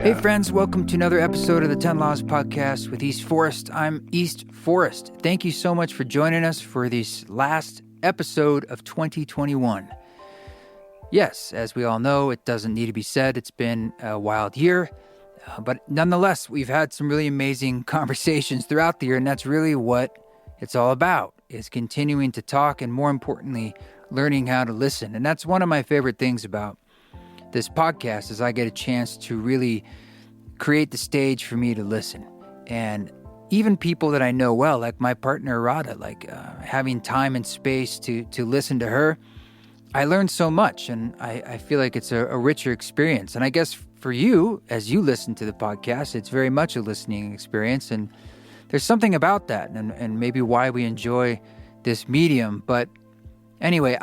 Hey friends, welcome to another episode of the 10 Laws Podcast with East Forest. I'm East Forest. Thank you so much for joining us for this last episode of 2021. Yes, as we all know, it doesn't need to be said, it's been a wild year, but nonetheless, we've had some really amazing conversations throughout the year, and that's really what it's all about, is continuing to talk and, more importantly, learning how to listen. And that's one of my favorite things about this podcast, is I get a chance to really create the stage for me to listen. And even people that I know well, like my partner Radha, having time and space to listen to her, I learned so much, and I feel like it's a richer experience. And I guess for you, as you listen to the podcast, it's very much a listening experience, and there's something about that, and maybe why we enjoy this medium. But anyway,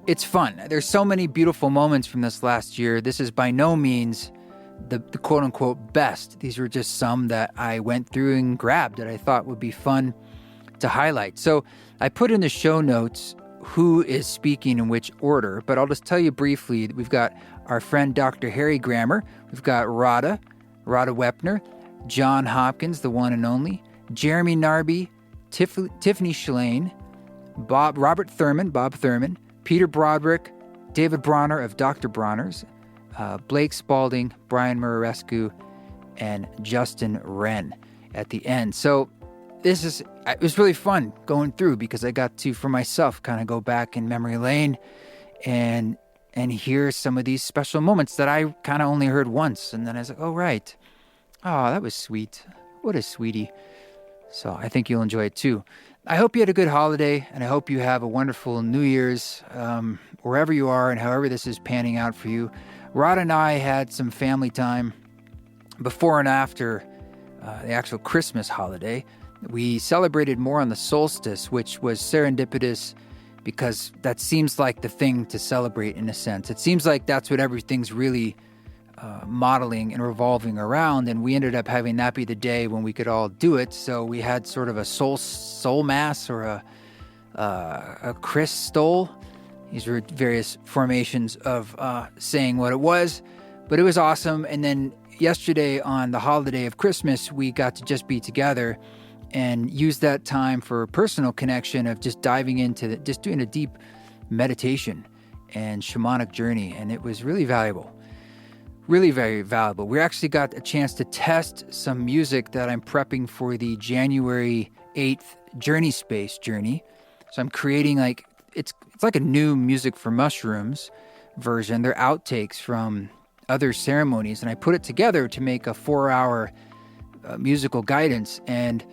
it's fun. There's so many beautiful moments from this last year. This is by no means the quote-unquote best. These were just some that I went through and grabbed that I thought would be fun to highlight. So I put in the show notes who is speaking in which order, but I'll just tell you briefly. We've got our friend Dr. Harry Grammer. We've got Radha Wepner, John Hopkins, the one and only, Jeremy Narby, Tiffany Shalane, Bob Thurman, Peter Broderick, David Bronner of Dr. Bronner's, Blake Spalding, Brian Murarescu, and Justin Wren at the end. So it was really fun going through, because I got to, for myself, kind of go back in memory lane and hear some of these special moments that I kind of only heard once. And then I was like, oh, right. Oh, that was sweet. What a sweetie. So I think you'll enjoy it too. I hope you had a good holiday, and I hope you have a wonderful New Year's, wherever you are and however this is panning out for you. Rod and I had some family time before and after the actual Christmas holiday. We celebrated more on the solstice, which was serendipitous, because that seems like the thing to celebrate in a sense. It seems like that's what everything's really modeling and revolving around, and we ended up having that be the day when we could all do it. So we had sort of a soul mass, or a Christole. These were various formations of saying what it was, but it was awesome. And then yesterday, on the holiday of Christmas, we got to just be together and use that time for personal connection, of just diving into just doing a deep meditation and shamanic journey, and it was really valuable. Really very valuable. We actually got a chance to test some music that I'm prepping for the January 8th Journey Space journey. So I'm creating it's like a new Music for Mushrooms version. They're outtakes from other ceremonies, and I put it together to make a 4-hour musical guidance, and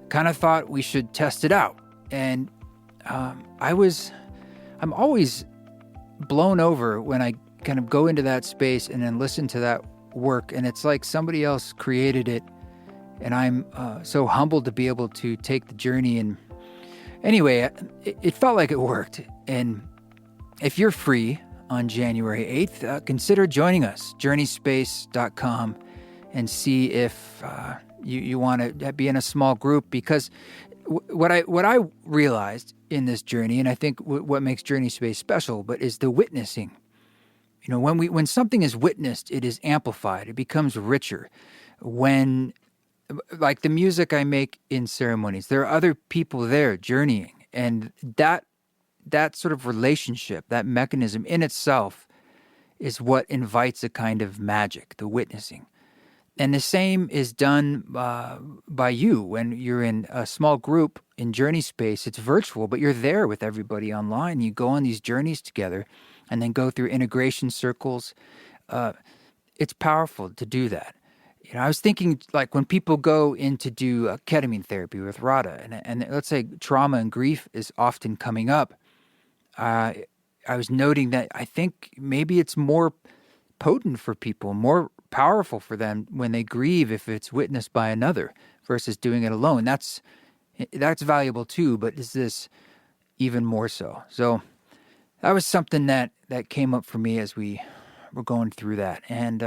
kind of thought we should test it out. And I'm always blown over when I kind of go into that space and then listen to that work, and it's like somebody else created it, and I'm so humbled to be able to take the journey. And anyway, it felt like it worked. And if you're free on January 8th, consider joining us, journeyspace.com, and see if you want to be in a small group, because what I realized in this journey, and I think what makes Journey Space special, but is the witnessing. You know, when something is witnessed, it is amplified. It becomes richer. When, like the music I make in ceremonies, there are other people there journeying, and that sort of relationship, that mechanism in itself, is what invites a kind of magic, the witnessing. And the same is done by you when you're in a small group in Journey Space. It's virtual, but you're there with everybody online. You go on these journeys together, and then go through integration circles. It's powerful to do that. You know, I was thinking, like, when people go in to do ketamine therapy with Radha, and let's say trauma and grief is often coming up, I was noting that I think maybe it's more potent for people, more powerful for them when they grieve if it's witnessed by another versus doing it alone. That's valuable too, but is this even more so? So that was something that came up for me as we were going through that. And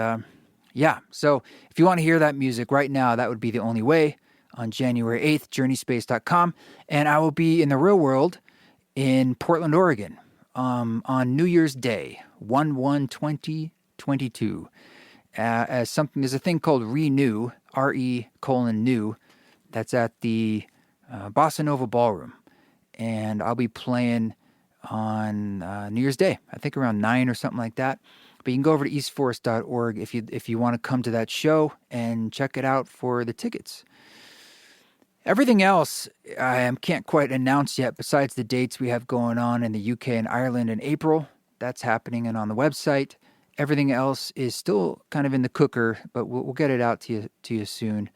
so if you want to hear that music right now, that would be the only way, on January 8th, journeyspace.com. And I will be in the real world in Portland, Oregon, on New Year's Day, 1/1/2022. as something. There's a thing called Renew, RE:new. That's at the Bossa Nova Ballroom, and I'll be playing on New Year's Day. I think around 9 or something like that. But you can go over to eastforest.org if you want to come to that show and check it out for the tickets. Everything else I can't quite announce yet, besides the dates we have going on in the UK and Ireland in April. That's happening and on the website. Everything else is still kind of in the cooker, but we'll get it out to you soon.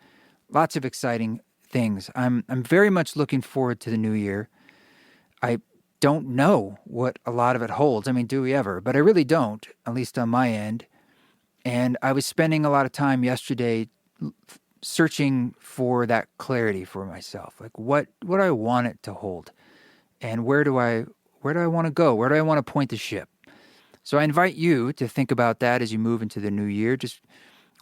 Lots of exciting things. I'm very much looking forward to the new year. I don't know what a lot of it holds. I mean, do we ever? But I really don't, at least on my end. And I was spending a lot of time yesterday searching for that clarity for myself. Like what do I want it to hold? And where do I want to go? Where do I want to point the ship? So I invite you to think about that as you move into the new year. Just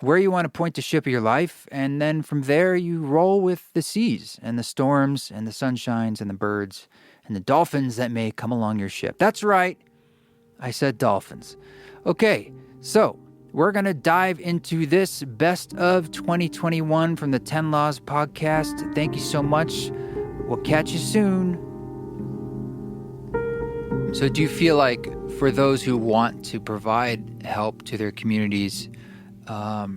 where you want to point the ship of your life, and then from there you roll with the seas and the storms and the sunshines and the birds and the dolphins that may come along your ship. That's right, I said dolphins. Okay, so we're going to dive into this best of 2021 from the 10 Laws podcast. Thank you so much. We'll catch you soon. So do you feel like for those who want to provide help to their communities, or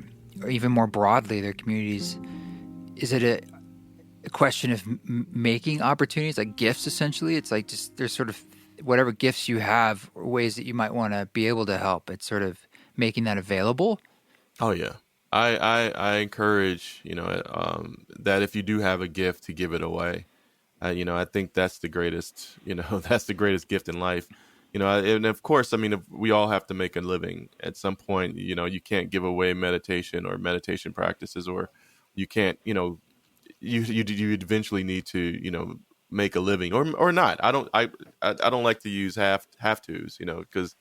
even more broadly, their communities, is it a question of making opportunities, like gifts, essentially? It's like just there's sort of whatever gifts you have or ways that you might want to be able to help. It's sort of making that available. Oh, yeah. I encourage, that if you do have a gift, to give it away. I think that's the greatest, that's the greatest gift in life. And of course, I mean, if we all have to make a living at some point. You can't give away meditation or meditation practices, or you can't, you eventually need to, make a living or not. I don't like to use have tos, because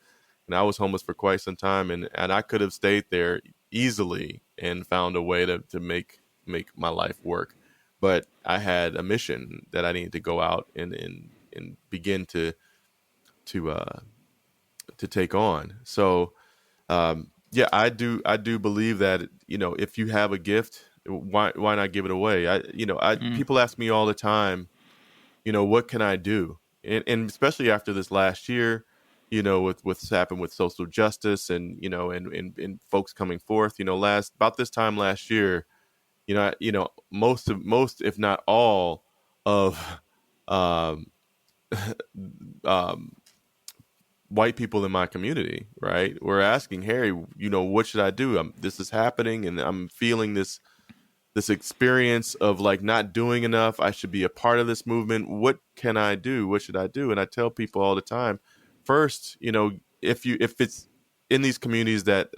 I was homeless for quite some time, and I could have stayed there easily and found a way to make my life work. But I had a mission that I needed to go out and begin to take on. So, yeah, I do believe that, if you have a gift, why not give it away? People ask me all the time, what can I do? And especially after this last year, with what's happened with social justice and, and folks coming forth, about this time last year, most if not all of white people in my community, right, were asking, Harry, what should I do? This is happening, and I'm feeling this experience of like not doing enough. I should be a part of this movement. What can I do? What should I do? And I tell people all the time, first, if it's in these communities that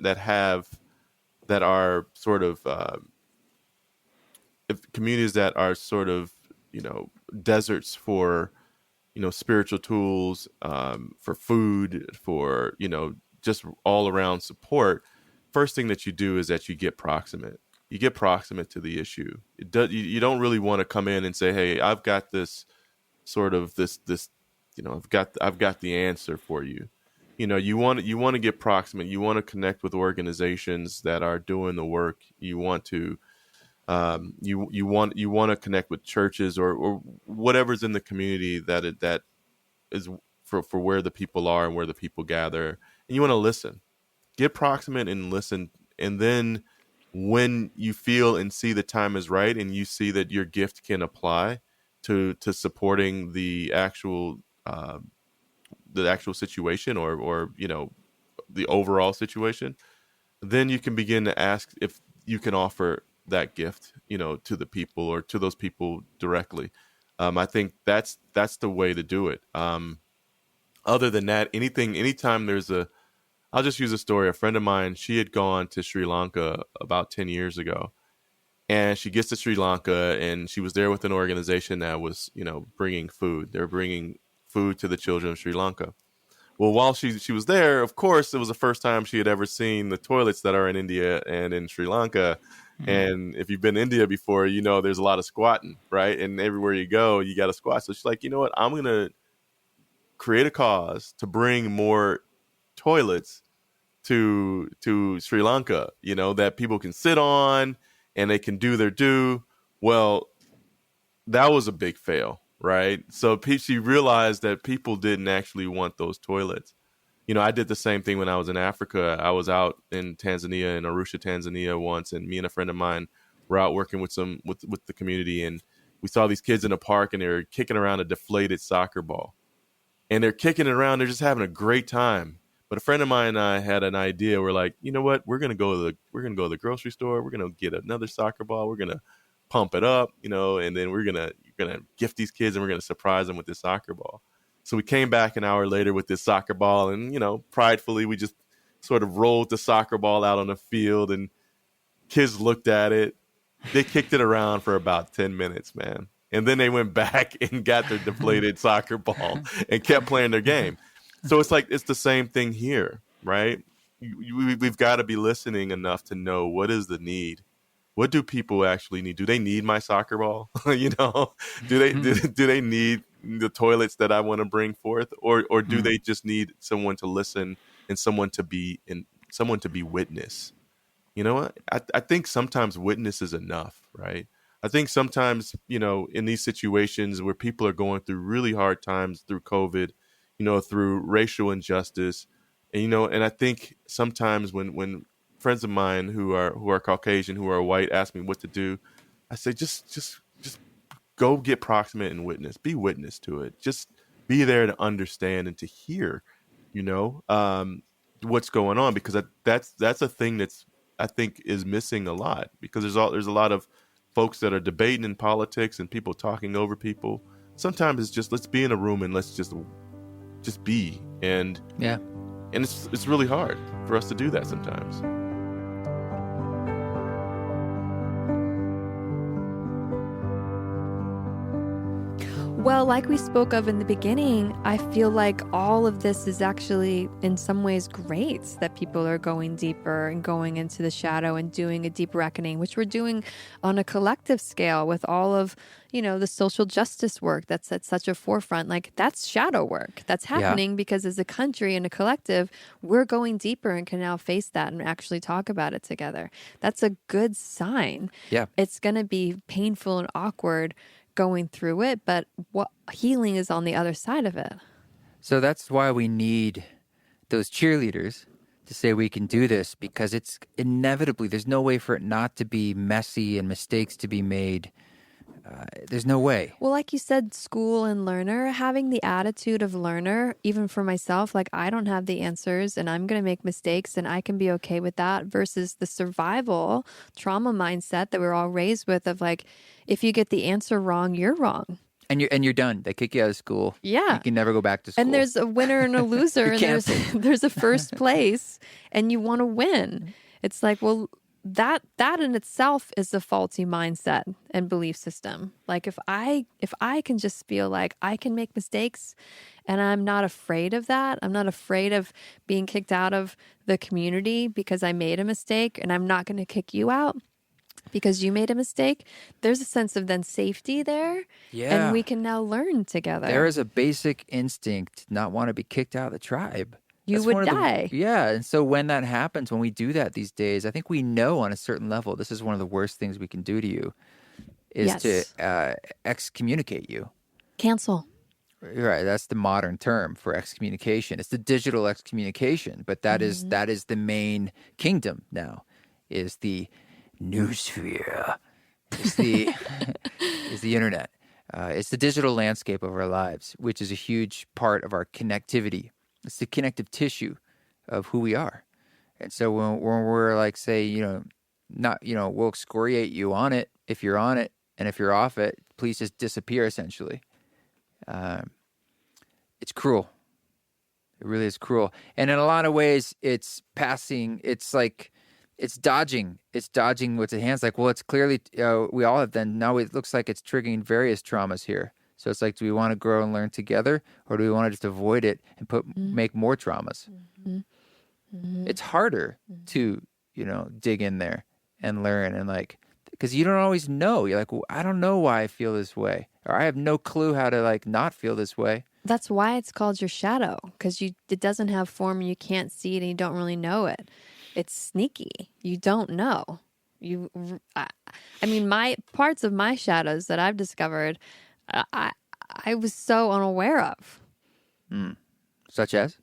are sort of if communities that are sort of, deserts for, spiritual tools, for food, for, just all around support, first thing that you do is that you get proximate. You get proximate to the issue. You don't really want to come in and say, hey, I've got this sort of this, I've got the answer for you. You want to get proximate. You want to connect with organizations that are doing the work. You want to you want to connect with churches or whatever's in the community that is for where the people are and where the people gather, and you want to listen. Get proximate and listen, and then when you feel and see the time is right, and you see that your gift can apply to supporting the actual situation or the overall situation, then you can begin to ask if you can offer that gift, to the people or to those people directly. I think that's the way to do it. Other than that, anytime I'll just use a story. A friend of mine, she had gone to Sri Lanka about 10 years ago, and she gets to Sri Lanka, and she was there with an organization that was, bringing food. They're bringing food to the children of Sri Lanka. Well, while she was there, of course, it was the first time she had ever seen the toilets that are in India and in Sri Lanka. Mm-hmm. And if you've been to India before, there's a lot of squatting, right? And everywhere you go, you got to squat. So she's like, you know what? I'm going to create a cause to bring more toilets to Sri Lanka, that people can sit on and they can do their due. Well, that was a big fail, right? So she realized that people didn't actually want those toilets. I did the same thing when I was in Africa. I was out in Tanzania, in Arusha, Tanzania once, and me and a friend of mine were out working with the community, and we saw these kids in a park, and they were kicking around a deflated soccer ball. And they're kicking it around. They're just having a great time. But a friend of mine and I had an idea. We're like, you know what? We're gonna go to the grocery store. We're gonna get another soccer ball. We're gonna pump it up, and then you're gonna gift these kids, and we're gonna surprise them with this soccer ball. So we came back an hour later with this soccer ball, and pridefully we just sort of rolled the soccer ball out on the field, and kids looked at it. They kicked it around for about 10 minutes, man. And then they went back and got their deflated soccer ball and kept playing their game. So it's the same thing here, right? We've got to be listening enough to know what is the need. What do people actually need? Do they need my soccer ball? Do they need the toilets that I want to bring forth, or do they just need someone to listen and someone to be witness? You know what? I think sometimes witness is enough, right? I think sometimes, in these situations where people are going through really hard times through COVID, through racial injustice, and I think sometimes when friends of mine who are Caucasian, who are white, ask me what to do, I say, just go get proximate and witness, be witness to it. Just be there to understand and to hear, what's going on, because that's a thing that's, I think, is missing a lot, because there's a lot of folks that are debating in politics and people talking over people. Sometimes it's just, let's be in a room and let's just be. And it's really hard for us to do that sometimes. Well, like we spoke of in the beginning, I feel like all of this is actually in some ways great, that people are going deeper and going into the shadow and doing a deep reckoning, which we're doing on a collective scale with all of, the social justice work that's at such a forefront. Like, that's shadow work that's happening because as a country and a collective, we're going deeper and can now face that and actually talk about it together. That's a good sign. Yeah. It's going to be painful and awkward going through it, but what healing is on the other side of it. So that's why we need those cheerleaders to say we can do this, because it's inevitably, there's no way for it not to be messy and mistakes to be made. There's no way. Well, like you said, school and learner, having the attitude of learner, even for myself, like, I don't have the answers and I'm going to make mistakes and I can be okay with that, versus the survival trauma mindset that we're all raised with of like, if you get the answer wrong, you're wrong. And you're done. They kick you out of school. Yeah. You can never go back to school. And there's a winner and a loser and there's a first place and you want to win. It's like, well, that in itself is a faulty mindset and belief system. Like, if I can just feel like I can make mistakes and I'm not afraid of that, I'm not afraid of being kicked out of the community because I made a mistake, and I'm not going to kick you out because you made a mistake, there's a sense of then safety there. Yeah. And we can now learn together. There is a basic instinct to not want to be kicked out of the tribe. You would die. Yeah. And so when that happens, when we do that these days, I think we know on a certain level, this is one of the worst things we can do to you, is to excommunicate you. Cancel. Right. That's the modern term for excommunication. It's the digital excommunication, but that is the main kingdom now, is the noosphere. It's the is the internet. It's the digital landscape of our lives, which is a huge part of our connectivity. It's the connective tissue of who we are. And so when we're like, say, we'll excoriate you on it if you're on it, and if you're off it, please just disappear, essentially. It's cruel. It really is cruel. And in a lot of ways, it's passing, it's like, it's dodging what's at hand. It's like, well, it's clearly, we all have done, now it looks like it's triggering various traumas here. So it's like, do we want to grow and learn together, or do we want to just avoid it and make more traumas? It's harder to, dig in there and learn, and like, because you don't always know. You're like, well, I don't know why I feel this way, or I have no clue how to like not feel this way. That's why it's called your shadow, because it doesn't have form, you can't see it, and you don't really know it. It's sneaky. You don't know. I mean, my parts of my shadows that I've discovered, I was so unaware of. Such as?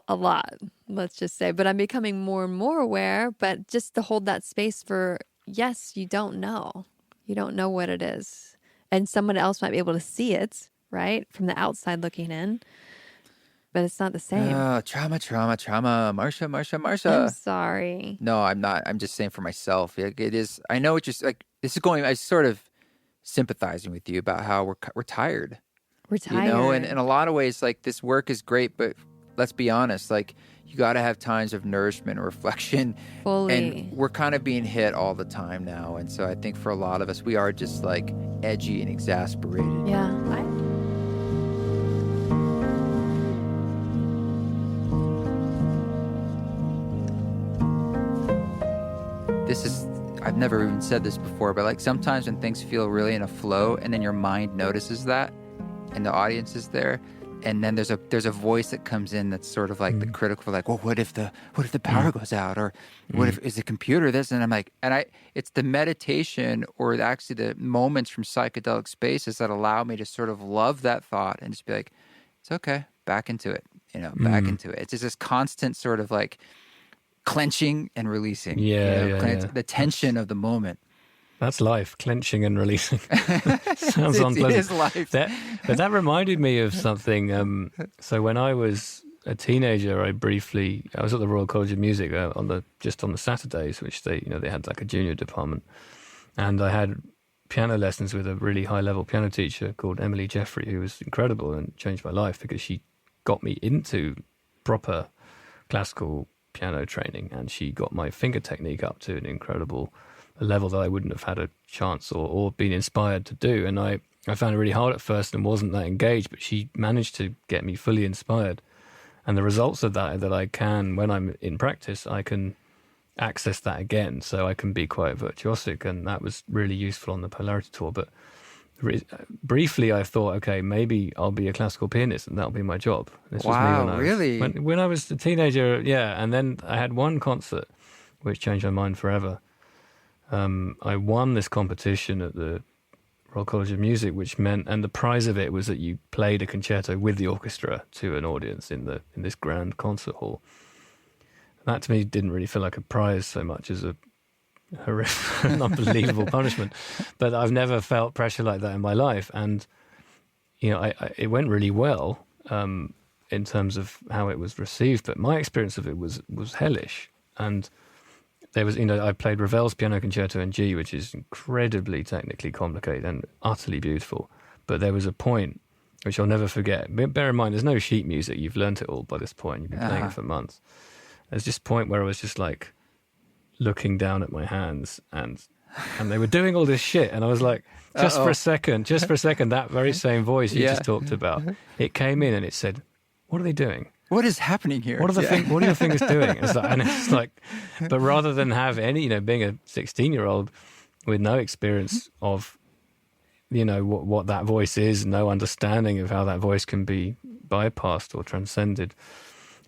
A lot, let's just say. But I'm becoming more and more aware. But just to hold that space for, yes, you don't know. You don't know what it is. And someone else might be able to see it, right? From the outside looking in. But it's not the same. Trauma. Marsha. I'm sorry. No, I'm not. I'm just saying for myself. It is. I know it's just like, this is going, I sort of sympathizing with you about how we're tired. We're tired. You know, and in a lot of ways, like, this work is great, but let's be honest, like, you got to have times of nourishment and reflection. Fully. And we're kind of being hit all the time now. And so I think for a lot of us, we are just like edgy and exasperated. Yeah. I've never even said this before, but like sometimes when things feel really in a flow and then your mind notices that and the audience is there, and then there's a voice that comes in that's sort of like the critical, like, well, what if the power goes out, or what if is the computer this? And I'm like, it's the meditation or actually the moments from psychedelic spaces that allow me to sort of love that thought and just be like, it's okay, back into it, back into it. It's just this constant sort of like clenching and releasing. The tension of the moment. That's life, clenching and releasing. Sounds unpleasant. It is life. But that reminded me of something. So when I was a teenager, I was at the Royal College of Music on the Saturdays, which they had like a junior department, and I had piano lessons with a really high level piano teacher called Emily Jeffrey, who was incredible and changed my life because she got me into proper classical piano training, and she got my finger technique up to an incredible level that I wouldn't have had a chance or been inspired to do. And I found it really hard at first and wasn't that engaged, but she managed to get me fully inspired. And the results of that I can, when I'm in practice, I can access that again. So I can be quite virtuosic, and that was really useful on the Polarity Tour. But briefly I thought, okay, maybe I'll be a classical pianist and that'll be my job. This was me really? When I was a teenager, yeah. And then I had one concert which changed my mind forever. I won this competition at the Royal College of Music, which meant, and the prize of it was that you played a concerto with the orchestra to an audience in this grand concert hall. That to me didn't really feel like a prize so much as an unbelievable punishment. But I've never felt pressure like that in my life, and it went really well in terms of how it was received. But my experience of it was hellish, and there was, I played Ravel's Piano Concerto in G, which is incredibly technically complicated and utterly beautiful. But there was a point which I'll never forget. Bear in mind, there's no sheet music. You've learnt it all by this point. You've been playing it for months. There's this point where I was just like looking down at my hands, and they were doing all this shit, and I was like, just for a second, that very same voice you just talked about, it came in and it said, what are they doing? What is happening here? What are your fingers doing? It's like, but rather than have any, being a 16-year-old with no experience of, what that voice is, no understanding of how that voice can be bypassed or transcended,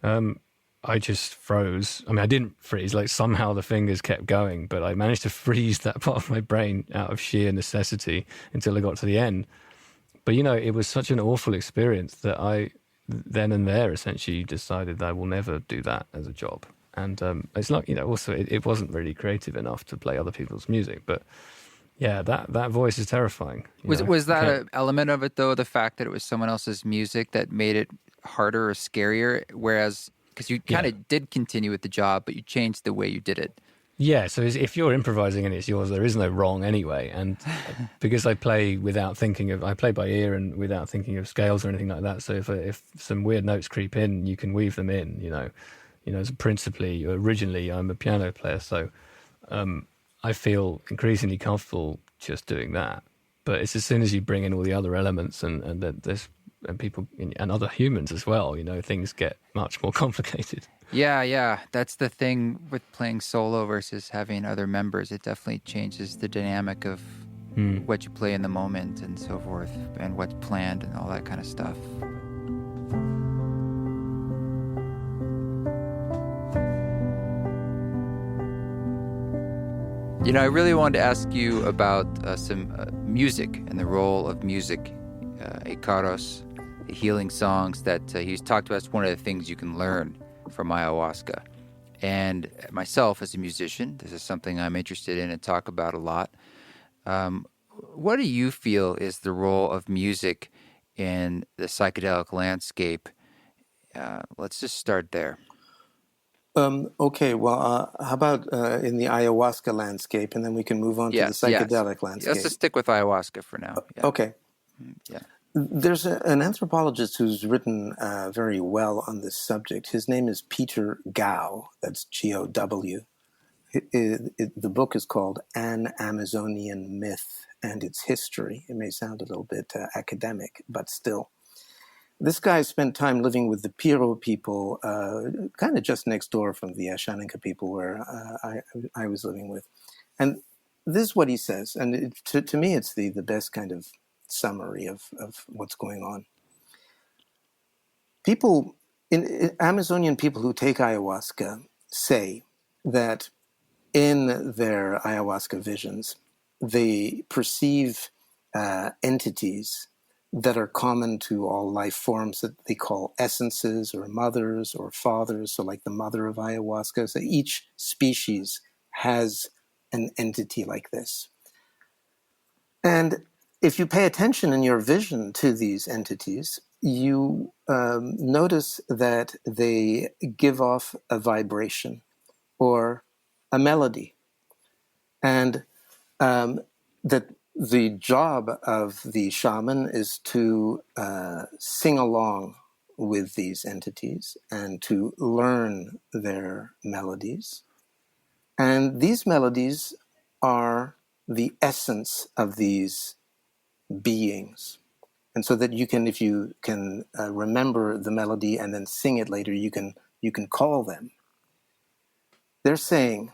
I just froze. I mean, I didn't freeze. Like, somehow the fingers kept going, but I managed to freeze that part of my brain out of sheer necessity until I got to the end. But, it was such an awful experience that I then and there essentially decided that I will never do that as a job. And it's like, also it wasn't really creative enough to play other people's music. But yeah, that voice is terrifying. Was that an element of it, though, the fact that it was someone else's music that made it harder or scarier? Whereas, because you kind of did continue with the job, but you changed the way you did it. Yeah, so if you're improvising and it's yours, there is no wrong anyway. And because I play I play by ear and without thinking of scales or anything like that. So if some weird notes creep in, you can weave them in. Originally I'm a piano player, so I feel increasingly comfortable just doing that. But it's as soon as you bring in all the other elements and people and other humans as well, things get much more complicated. Yeah. That's the thing with playing solo versus having other members. It definitely changes the dynamic of what you play in the moment and so forth, and what's planned and all that kind of stuff. You know, I really wanted to ask you about some music and the role of music, Ikaros, the healing songs that he's talked about. It's one of the things you can learn from ayahuasca. And myself, as a musician, this is something I'm interested in and talk about a lot. What do you feel is the role of music in the psychedelic landscape? Let's just start there. Okay, well, how about in the ayahuasca landscape, and then we can move on to the psychedelic landscape. Let's just stick with ayahuasca for now. Yeah. Okay. Yeah. There's an anthropologist who's written very well on this subject. His name is Peter Gow. That's G-O-W. The book is called An Amazonian Myth and Its History. It may sound a little bit academic, but still. This guy spent time living with the Piro people, kind of just next door from the Ashaninka people where I was living with. And this is what he says. And to me, it's the best kind of summary of what's going on. People, Amazonian people who take ayahuasca say that in their ayahuasca visions, they perceive entities that are common to all life forms that they call essences or mothers or fathers. So like the mother of ayahuasca. So each species has an entity like this. And if you pay attention in your vision to these entities, you notice that they give off a vibration or a melody. And that the job of the shaman is to sing along with these entities and to learn their melodies. And these melodies are the essence of these beings. And so that you can, if you can remember the melody and then sing it later, you can call them. They're saying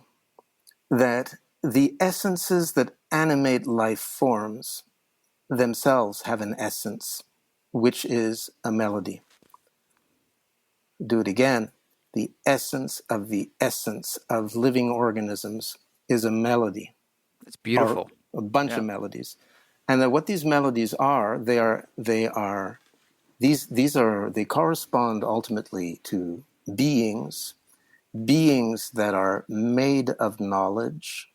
that the essences that animate life forms themselves have an essence, which is a melody. Do it again. The essence of living organisms is a melody. It's beautiful. Or a bunch of melodies. And that what these melodies are, they correspond ultimately to beings that are made of knowledge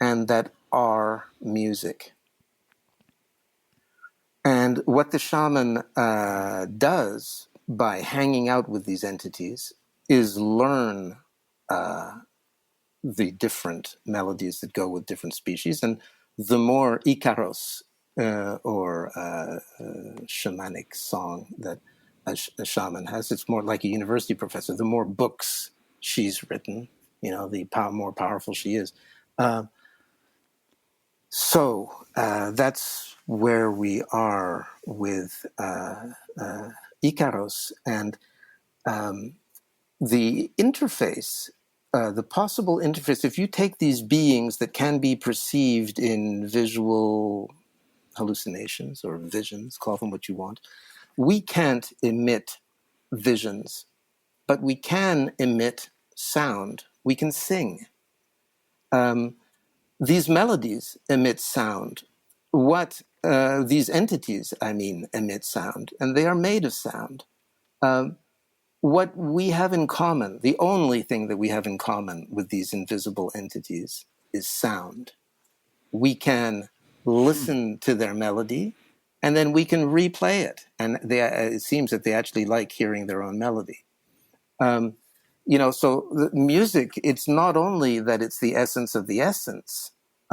and that are music. And what the shaman does by hanging out with these entities is learn the different melodies that go with different species. And the more Ikaros or shamanic song that a shaman has, it's more like a university professor. The more books she's written, the more powerful she is. So that's where we are with Ikaros. And the interface, the possible interface, if you take these beings that can be perceived in visual hallucinations or visions, call them what you want, we can't emit visions, but we can emit sound. We can sing. These melodies emit sound. These entities, emit sound, and they are made of sound. What we have in common, the only thing that we have in common with these invisible entities is sound. We can listen to their melody, and then we can replay it. And it seems that they actually like hearing their own melody. So the music, it's not only that it's the essence of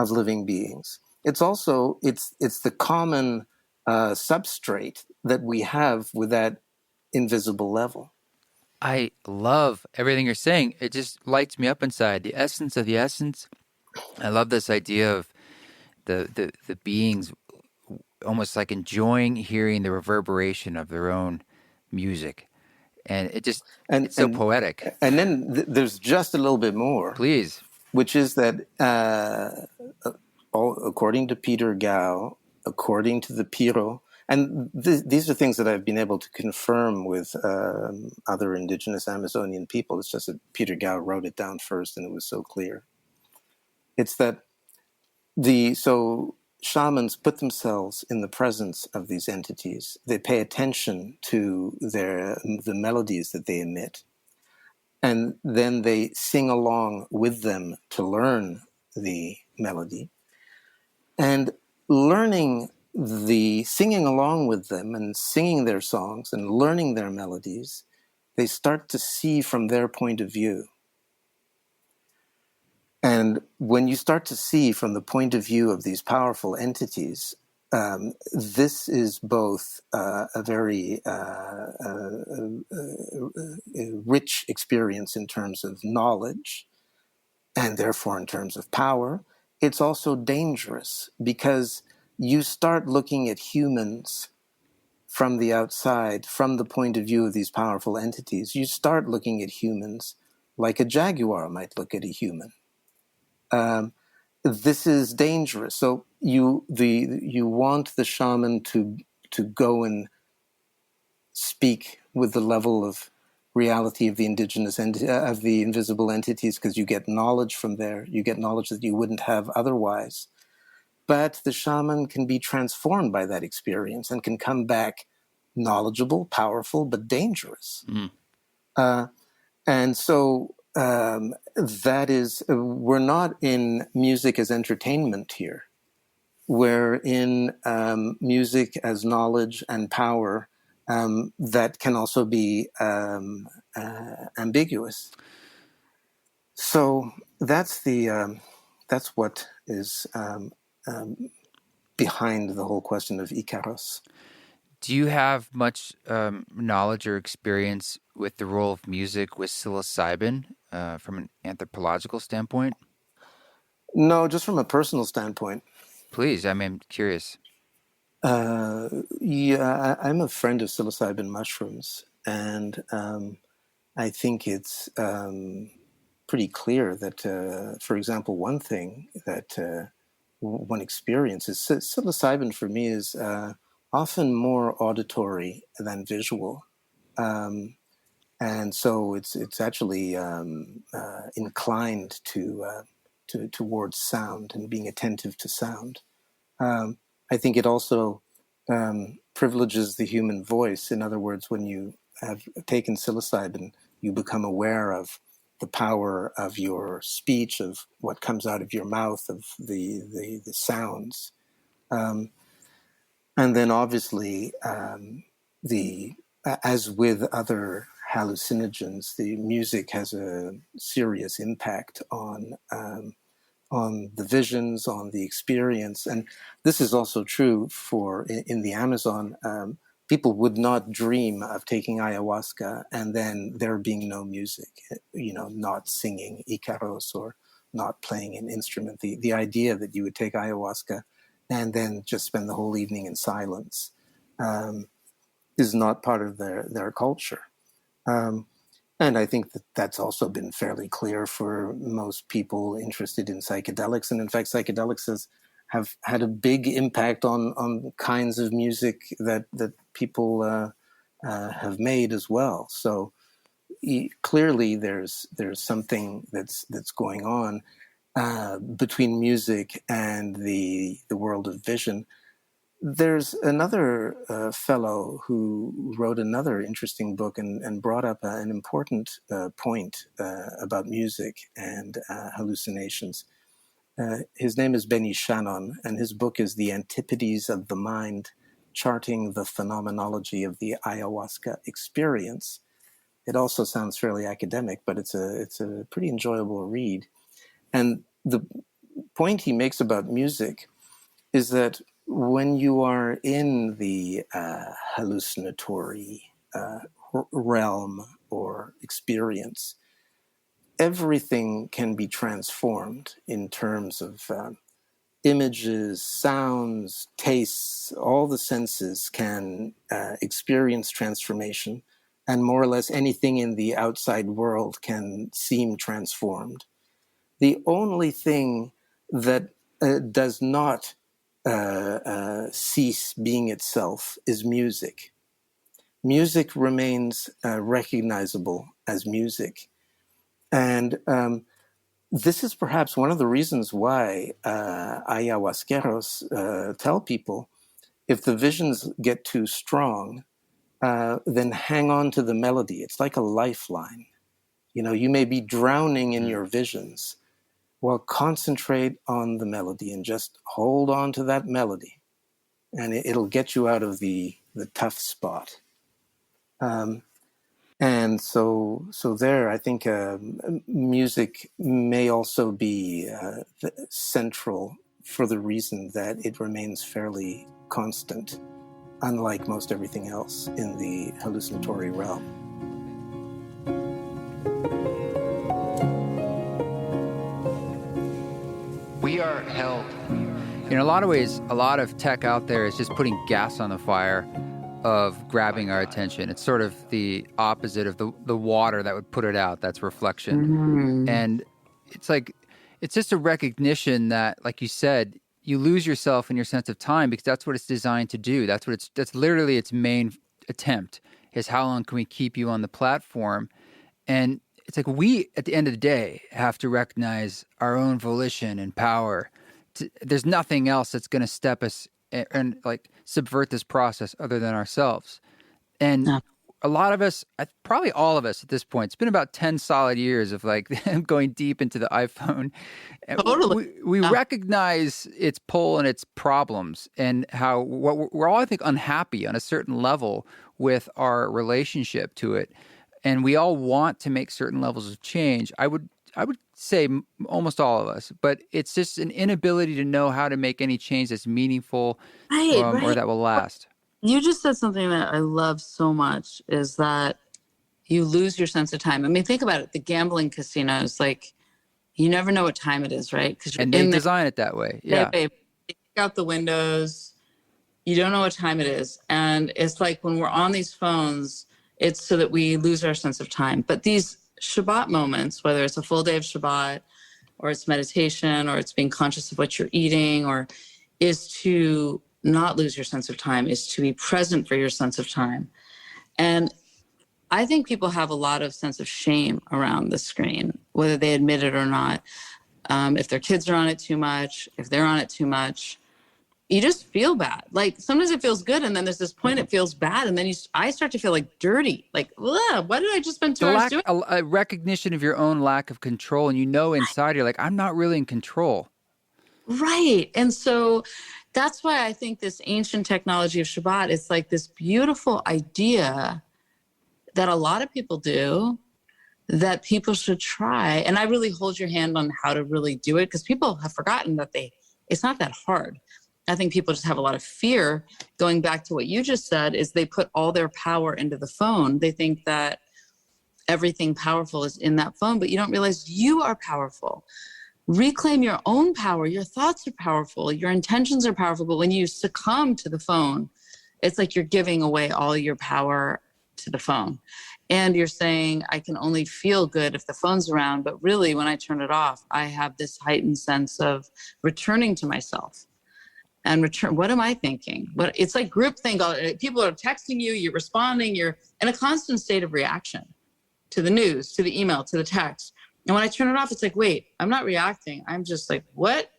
living beings. It's also, it's the common substrate that we have with that invisible level. I love everything you're saying. It just lights me up inside. The essence of the essence. I love this idea of the beings almost like enjoying hearing the reverberation of their own music. And it's so poetic. And then there's just a little bit more. Please. Which is that all according to Peter Gao, according to the Piro, and these are things that I've been able to confirm with other indigenous Amazonian people. It's just that Peter Gao wrote it down first, and it was so clear. It's that so shamans put themselves in the presence of these entities. They pay attention to the melodies that they emit, and then they sing along with them to learn the melody. And singing along with them and singing their songs and learning their melodies, they start to see from their point of view. And when you start to see from the point of view of these powerful entities, this is both a very rich experience in terms of knowledge and therefore in terms of power. It's also dangerous because you start looking at humans from the outside, from the point of view of these powerful entities. You start looking at humans like a jaguar might look at a human. This is dangerous. So you want the shaman to go and speak with the level of reality of the of the invisible entities, because you get knowledge from there. You get knowledge that you wouldn't have otherwise. But the shaman can be transformed by that experience and can come back knowledgeable, powerful, but dangerous. And so that is, we're not in music as entertainment here. We're in music as knowledge and power that can also be ambiguous. So that's what is behind the whole question of Icaros. Do you have much knowledge or experience with the role of music with psilocybin from an anthropological standpoint? No, just from a personal standpoint. Please, I'm curious. Yeah, I'm a friend of psilocybin mushrooms, and I think it's pretty clear that, for example, one thing that one experiences, psilocybin for me is often more auditory than visual. And so it's actually inclined towards sound and being attentive to sound. I think it also privileges the human voice. In other words, when you have taken psilocybin, you become aware of the power of your speech, of what comes out of your mouth, of the sounds. And then obviously, as with other hallucinogens, the music has a serious impact on the visions, on the experience. And this is also true in the Amazon. People would not dream of taking ayahuasca and then there being no music, not singing Icaros or not playing an instrument. The idea that you would take ayahuasca and then just spend the whole evening in silence is not part of their culture. And I think that's also been fairly clear for most people interested in psychedelics. And in fact, psychedelics have had a big impact on kinds of music that people have made as well. So clearly there's something that's going on between music and the world of vision. There's another fellow who wrote another interesting book and brought up an important point about music and hallucinations. His name is Benny Shannon, and his book is The Antipodes of the Mind, Charting the Phenomenology of the Ayahuasca Experience. It also sounds fairly academic, but it's a pretty enjoyable read. And the point he makes about music is that when you are in the hallucinatory realm or experience, everything can be transformed in terms of images, sounds, tastes. All the senses can experience transformation, and more or less anything in the outside world can seem transformed. The only thing that does not cease being itself is music. Music remains recognizable as music. And this is perhaps one of the reasons why ayahuasqueros tell people, if the visions get too strong, then hang on to the melody. It's like a lifeline. You know, you may be drowning in your visions. Well, concentrate on the melody and just hold on to that melody, and it'll get you out of the tough spot. And so there, I think music may also be central for the reason that it remains fairly constant, unlike most everything else in the hallucinatory realm. We are held. In a lot of ways, a lot of tech out there is just putting gas on the fire of grabbing our attention. It's sort of the opposite of the water that would put it out. That's reflection. Mm-hmm. And it's like, it's just a recognition that, like you said, you lose yourself in your sense of time, because that's what it's designed to do. That's literally its main attempt, is how long can we keep you on the platform? And it's like, we, at the end of the day, have to recognize our own volition and power. There's nothing else that's going to step us and like subvert this process other than ourselves. And a lot of us, probably all of us at this point, it's been about 10 solid years of like going deep into the iPhone. Totally. We recognize its pull and its problems, and how we're all, I think, unhappy on a certain level with our relationship to it. And we all want to make certain levels of change. I would say almost all of us, but it's just an inability to know how to make any change that's meaningful, right. Or that will last. You just said something that I love so much, is that you lose your sense of time. I mean, think about it. The gambling casinos, like, you never know what time it is, right? And they design it that way. Yeah. They take out the windows. You don't know what time it is. And it's like when we're on these phones, it's so that we lose our sense of time. But these Shabbat moments, whether it's a full day of Shabbat, or it's meditation, or it's being conscious of what you're eating, or is to not lose your sense of time, is to be present for your sense of time. And I think people have a lot of sense of shame around the screen, whether they admit it or not. If their kids are on it too much, if they're on it too much, you just feel bad. Like, sometimes it feels good, and then there's this point it feels bad, and then I start to feel like dirty. Like, what did I just spend 2 hours doing? A recognition of your own lack of control, and you know inside you're like, I'm not really in control. Right. And so that's why I think this ancient technology of Shabbat is like this beautiful idea that a lot of people do, that people should try. And I really hold your hand on how to really do it, because people have forgotten that it's not that hard. I think people just have a lot of fear. Going back to what you just said, is they put all their power into the phone. They think that everything powerful is in that phone, but you don't realize you are powerful. Reclaim your own power. Your thoughts are powerful. Your intentions are powerful. But when you succumb to the phone, it's like you're giving away all your power to the phone. And you're saying, I can only feel good if the phone's around. But really, when I turn it off, I have this heightened sense of returning to myself. And what am I thinking? It's like groupthink. People are texting you, you're responding, you're in a constant state of reaction to the news, to the email, to the text. And when I turn it off, it's like, wait, I'm not reacting. I'm just like, what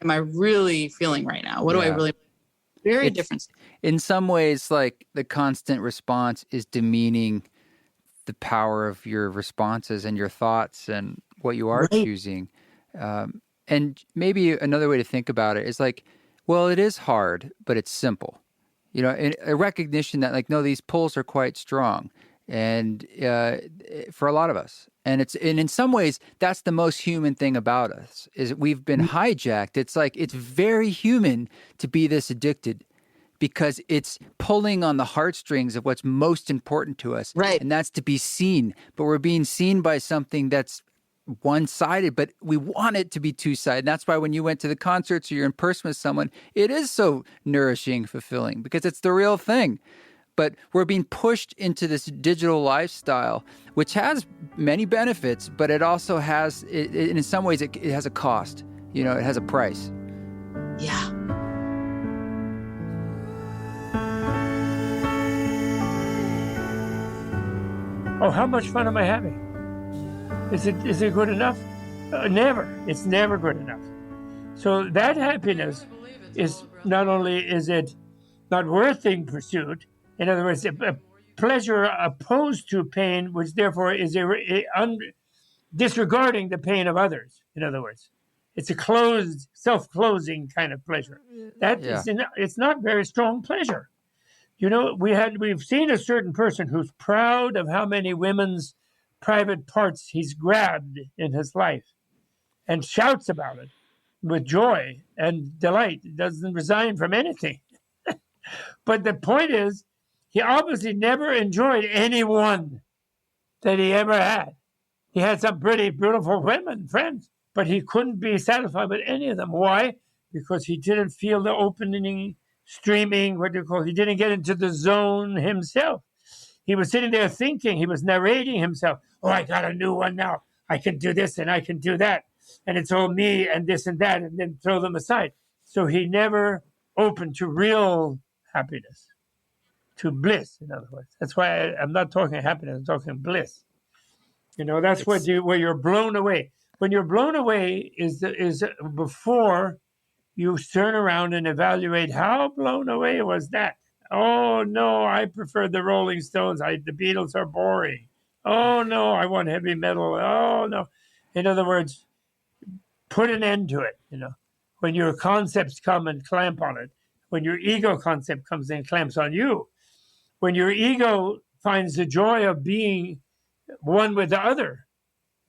am I really feeling right now? What do I really? Very different. In some ways, like, the constant response is demeaning the power of your responses and your thoughts and what you are choosing. And maybe another way to think about it is like, well, it is hard, but it's simple. You know, a recognition that, like, no, these pulls are quite strong, and for a lot of us, and in some ways, that's the most human thing about us, is we've been hijacked. It's like, it's very human to be this addicted, because it's pulling on the heartstrings of what's most important to us, right? And that's to be seen. But we're being seen by something that's one-sided, but we want it to be two-sided. That's why when you went to the concerts or you're in person with someone, it is so nourishing, fulfilling, because it's the real thing. But we're being pushed into this digital lifestyle, which has many benefits, but it also has, in some ways, it has a cost. You know, it has a price. Yeah. Oh, how much fun am I having? Is it good enough? Never. It's never good enough. So that happiness is not only is it not worth being pursued, in other words, a pleasure opposed to pain, which therefore is disregarding the pain of others. In other words, it's a closed, self-closing kind of pleasure. It's not very strong pleasure. You know, we've seen a certain person who's proud of how many women's private parts he's grabbed in his life and shouts about it with joy and delight. He doesn't resign from anything. But the point is, he obviously never enjoyed any one that he ever had. He had some pretty beautiful women friends, but he couldn't be satisfied with any of them. Why? Because he didn't feel the opening, streaming, he didn't get into the zone himself. He was sitting there thinking, he was narrating himself. Oh, I got a new one now. I can do this and I can do that. And it's all me and this and that, and then throw them aside. So he never opened to real happiness, to bliss, in other words. That's why I'm not talking happiness, I'm talking bliss. You know, that's where you're blown away. When you're blown away is before you turn around and evaluate how blown away was that. Oh, no, I prefer the Rolling Stones. The Beatles are boring. Oh, no, I want heavy metal. Oh, no. In other words, put an end to it, you know. When your concepts come and clamp on it, when your ego concept comes in and clamps on you, when your ego finds the joy of being one with the other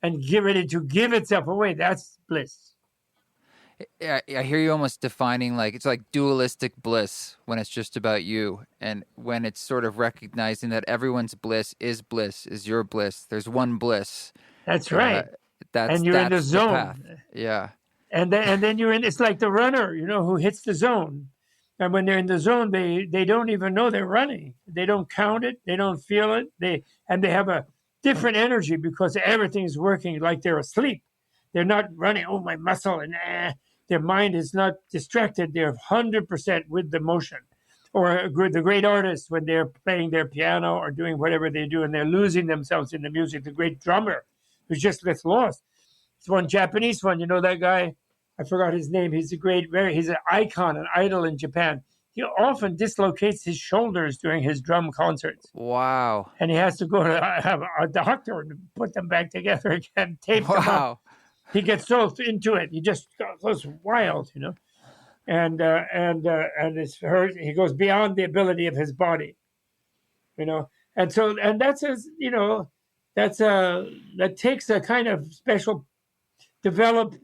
and get ready to give itself away, that's bliss. I hear you almost defining it's like dualistic bliss when it's just about you, and when it's sort of recognizing that everyone's bliss, is your bliss. There's one bliss. That's right. And you're in the zone. Path. Yeah. And then you're in. It's like the runner, you know, who hits the zone, and when they're in the zone, they don't even know they're running. They don't count it. They don't feel it. They have a different energy because everything's working like they're asleep. They're not running. Oh, my muscle and. Their mind is not distracted. They're 100% with the motion. Or the great artists, when they're playing their piano or doing whatever they do, and they're losing themselves in the music. The great drummer who just gets lost. It's one Japanese one. You know that guy? I forgot his name. He's he's an icon, an idol in Japan. He often dislocates his shoulders during his drum concerts. Wow. And he has to go to have a doctor to put them back together again, tape them up. He gets so into it, he just goes wild, you know, and it's hurt. He goes beyond the ability of his body, you know, and that's that takes a kind of special developed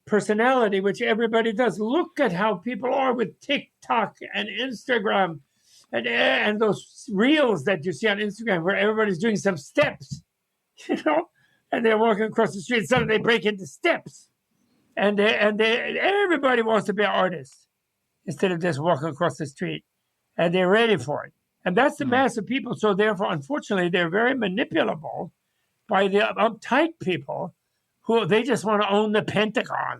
personality, which everybody does. Look at how people are with TikTok and Instagram, and those reels that you see on Instagram where everybody's doing some steps, you know. And they're walking across the street, and suddenly they break into steps. And everybody wants to be an artist instead of just walking across the street. And they're ready for it. And that's the mass of people. So therefore, unfortunately, they're very manipulable by the uptight people who they just want to own the Pentagon.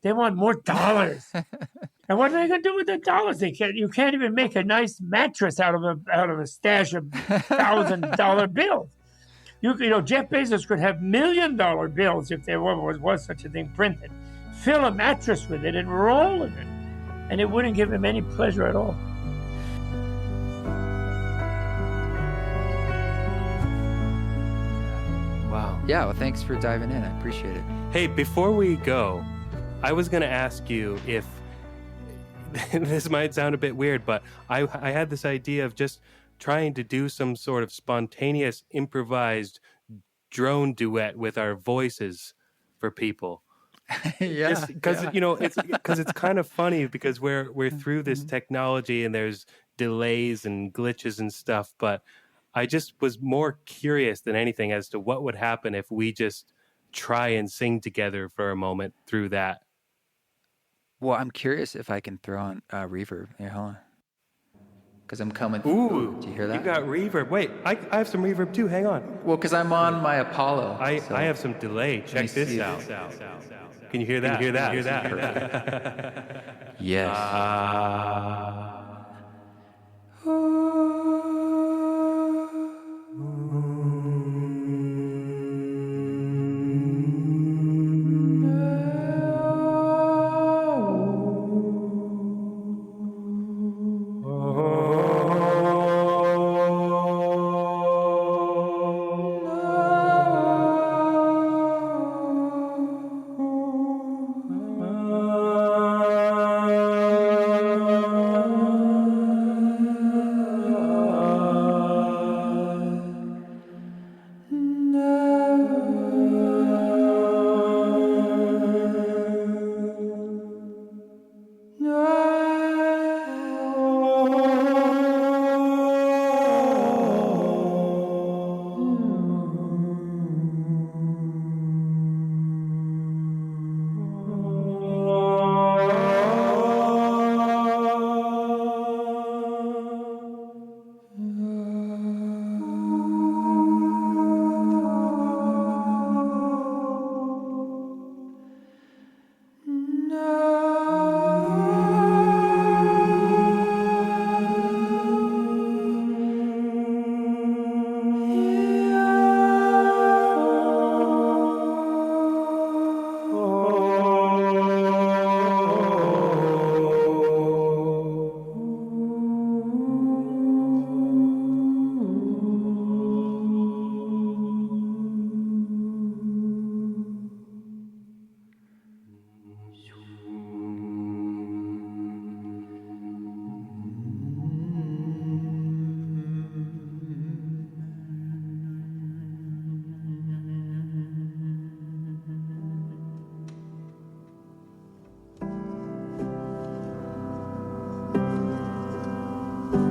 They want more dollars. And what are they going to do with the dollars? You can't even make a nice mattress out of a stash of $1,000 bills. You know, Jeff Bezos could have $1 million bills if there was such a thing printed. Fill a mattress with it and roll in it. And it wouldn't give him any pleasure at all. Wow. Yeah, well, thanks for diving in. I appreciate it. Hey, before we go, I was going to ask you if this might sound a bit weird, but I had this idea of just trying to do some sort of spontaneous improvised drone duet with our voices for people. Yeah, because you know, it's kind of funny because we're through this technology and there's delays and glitches and stuff, but I just was more curious than anything as to what would happen if we just try and sing together for a moment through that. Well, I'm curious if I can throw on reverb. Here, hold on. because I'm coming. Ooh, do you hear that? You got reverb. Wait, I have some reverb too. Hang on. Well, because I'm on my Apollo. I so- have some delay. Check this out. Can you hear that? Can you hear that? Yes.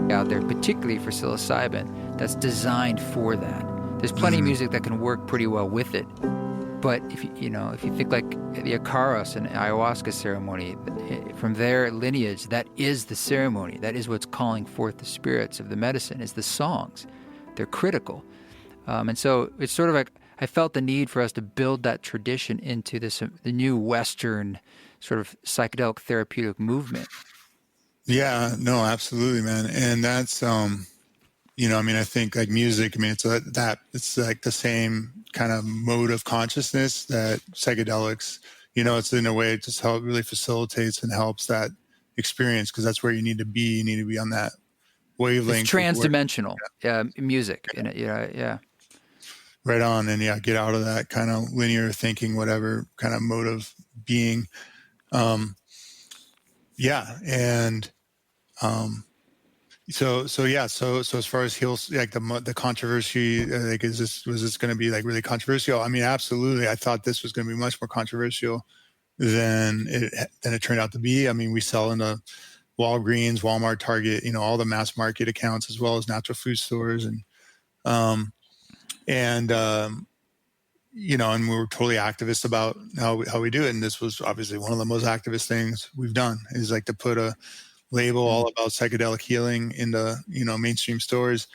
Out there, particularly for psilocybin, that's designed for that. There's plenty of music that can work pretty well with it, but if you think like the Icaros and ayahuasca ceremony, from their lineage, that is the ceremony. That is what's calling forth the spirits of the medicine. Is the songs. They're critical, and so it's sort of like I felt the need for us to build that tradition into the new Western sort of psychedelic therapeutic movement. Yeah, no, absolutely, man. And that's, I think like music, it's like the same kind of mode of consciousness that psychedelics, it's in a way it just really facilitates and helps that experience, because that's where you need to be. You need to be on that wavelength. It's transdimensional music. Yeah. Right on. And get out of that kind of linear thinking, whatever kind of mode of being. And so as far as heals, like the controversy, like was this going to be like really controversial? I mean, absolutely. I thought this was going to be much more controversial than it turned out to be. I mean, we sell into Walgreens, Walmart, Target, all the mass market accounts, as well as natural food stores, and we were totally activist about how we do it. And this was obviously one of the most activist things we've done, is like to put a label all about psychedelic healing into, mainstream stores.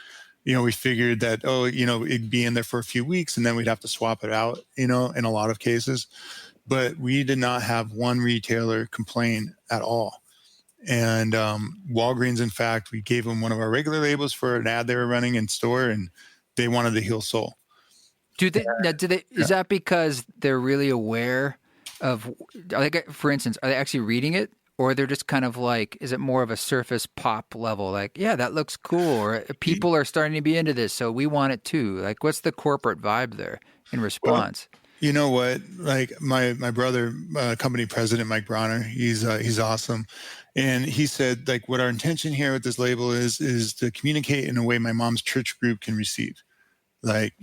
We figured that, it'd be in there for a few weeks and then we'd have to swap it out, in a lot of cases. But we did not have one retailer complain at all. And Walgreens, in fact, we gave them one of our regular labels for an ad they were running in store, and they wanted to heal soul. Is that because they're really aware of, for instance, are they actually reading it? Or they're just kind of like, is it more of a surface pop level? Like, yeah, that looks cool. Or people are starting to be into this, so we want it too. Like, what's the corporate vibe there in response? Well, you know what? Like my brother, company president, Mike Bronner, he's awesome. And he said, like, what our intention here with this label is to communicate in a way my mom's church group can receive. Like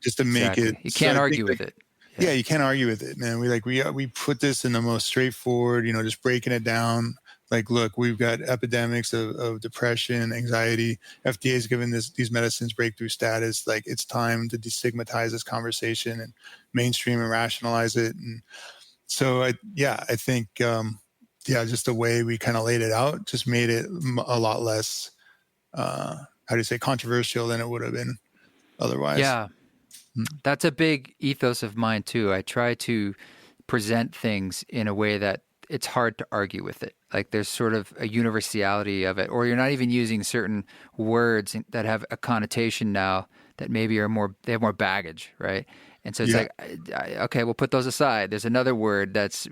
just to make it. You can't argue with it. Yeah, you can't argue with it, man. We put this in the most straightforward, just breaking it down. Like, look, we've got epidemics of depression, anxiety. FDA's given these medicines breakthrough status. Like, it's time to destigmatize this conversation and mainstream and rationalize it. And so, I think, just the way we kind of laid it out just made it a lot less how do you say, controversial than it would have been otherwise. Yeah. That's a big ethos of mine too. I try to present things in a way that it's hard to argue with it. Like there's sort of a universality of it, or you're not even using certain words that have a connotation now that maybe they have more baggage, right? And so it's like, okay, we'll put those aside. There's another word that's,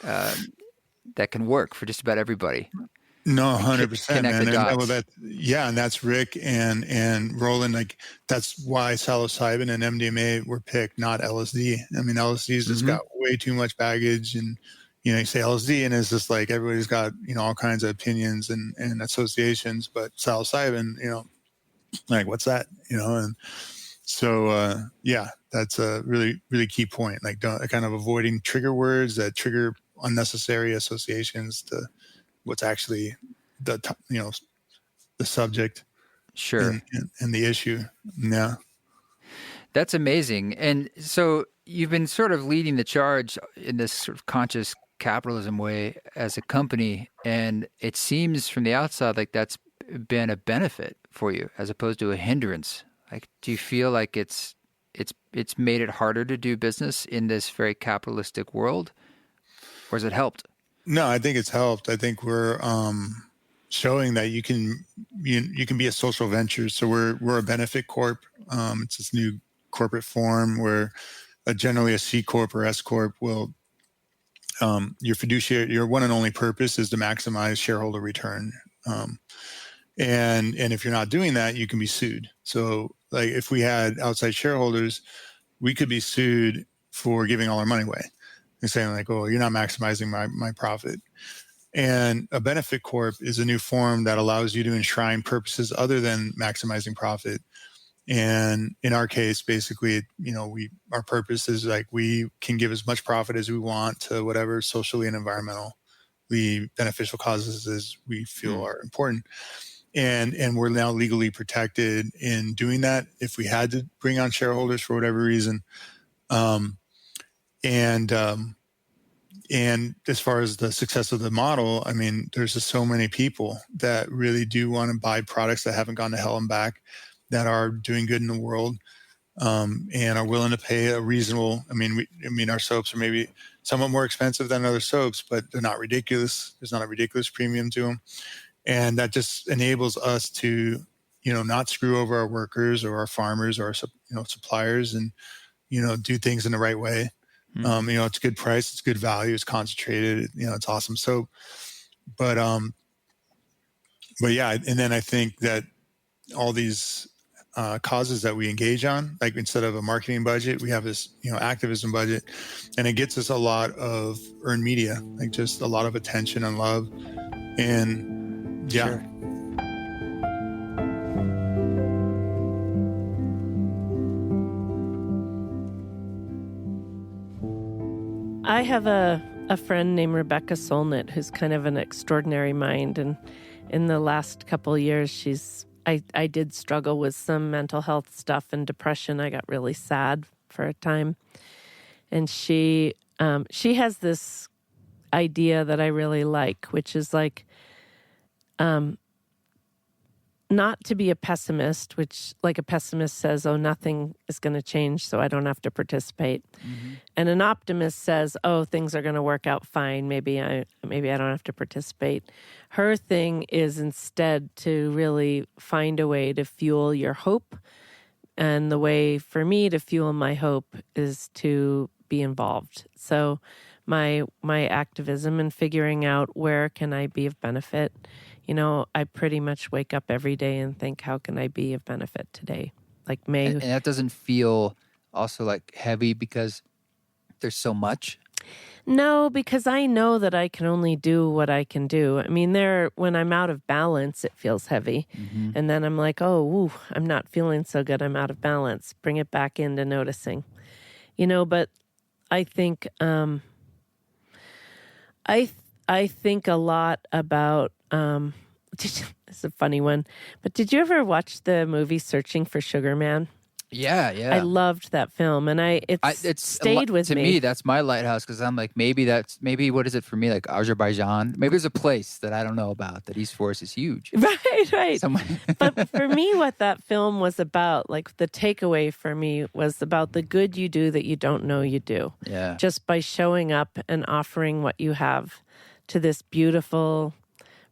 that can work for just about everybody. No, 100%. Connect the dots. And that's Rick and Roland. Like that's why psilocybin and MDMA were picked, not LSD. I mean, LSD's just got way too much baggage, and you say LSD, and it's just like everybody's got all kinds of opinions and associations. But psilocybin, like what's that? And so that's a really really key point. Like kind of avoiding trigger words that trigger unnecessary associations to what's actually the subject, sure, and the issue. Yeah, that's amazing. And so you've been sort of leading the charge in this sort of conscious capitalism way as a company, and it seems from the outside like that's been a benefit for you as opposed to a hindrance. Like, do you feel like it's made it harder to do business in this very capitalistic world, or has it helped? No, I think it's helped. I think we're showing that you can be a social venture. So we're a benefit corp. It's this new corporate form where generally a C corp or S corp will your fiduciary, your one and only purpose is to maximize shareholder return. And if you're not doing that, you can be sued. So like if we had outside shareholders, we could be sued for giving all our money away. They're saying like, oh, you're not maximizing my profit. And a benefit corp is a new form that allows you to enshrine purposes other than maximizing profit. And in our case, basically, our purpose is like we can give as much profit as we want to whatever socially and environmentally beneficial causes as we feel are important. And we're now legally protected in doing that if we had to bring on shareholders for whatever reason. And as far as the success of the model, I mean, there's just so many people that really do want to buy products that haven't gone to hell and back, that are doing good in the world, and are willing to pay a reasonable. I mean, our soaps are maybe somewhat more expensive than other soaps, but they're not ridiculous. There's not a ridiculous premium to them, and that just enables us to, not screw over our workers or our farmers or our, suppliers, and do things in the right way. It's good price, it's good value, it's concentrated, it's awesome soap. But yeah, and then I think that all these causes that we engage on, like instead of a marketing budget, we have this, activism budget, and it gets us a lot of earned media, like just a lot of attention and love. And yeah. Sure. I have a friend named Rebecca Solnit who's kind of an extraordinary mind, and in the last couple of years, I did struggle with some mental health stuff and depression. I got really sad for a time, and she has this idea that I really like, which is like, not to be a pessimist, which like a pessimist says, oh, nothing is going to change, so I don't have to participate. Mm-hmm. And an optimist says, oh, things are going to work out fine. Maybe I don't have to participate. Her thing is instead to really find a way to fuel your hope. And the way for me to fuel my hope is to be involved. So my activism and figuring out where can I be of benefit. I pretty much wake up every day and think, how can I be of benefit today? Like And that doesn't feel also like heavy because there's so much? No, because I know that I can only do what I can do. I mean, when I'm out of balance, it feels heavy. Mm-hmm. And then I'm like, oh, I'm not feeling so good. I'm out of balance. Bring it back into noticing. But I think I think a lot about it's a funny one, but did you ever watch the movie Searching for Sugar Man? Yeah, yeah. I loved that film, and it's stayed with me. To me, that's my lighthouse, because I'm like, maybe what is it for me? Like Azerbaijan? Maybe there's a place that I don't know about that East Forest is huge. Right. But for me, what that film was about, like the takeaway for me was about the good you do that you don't know you do. Yeah. Just by showing up and offering what you have to this beautiful,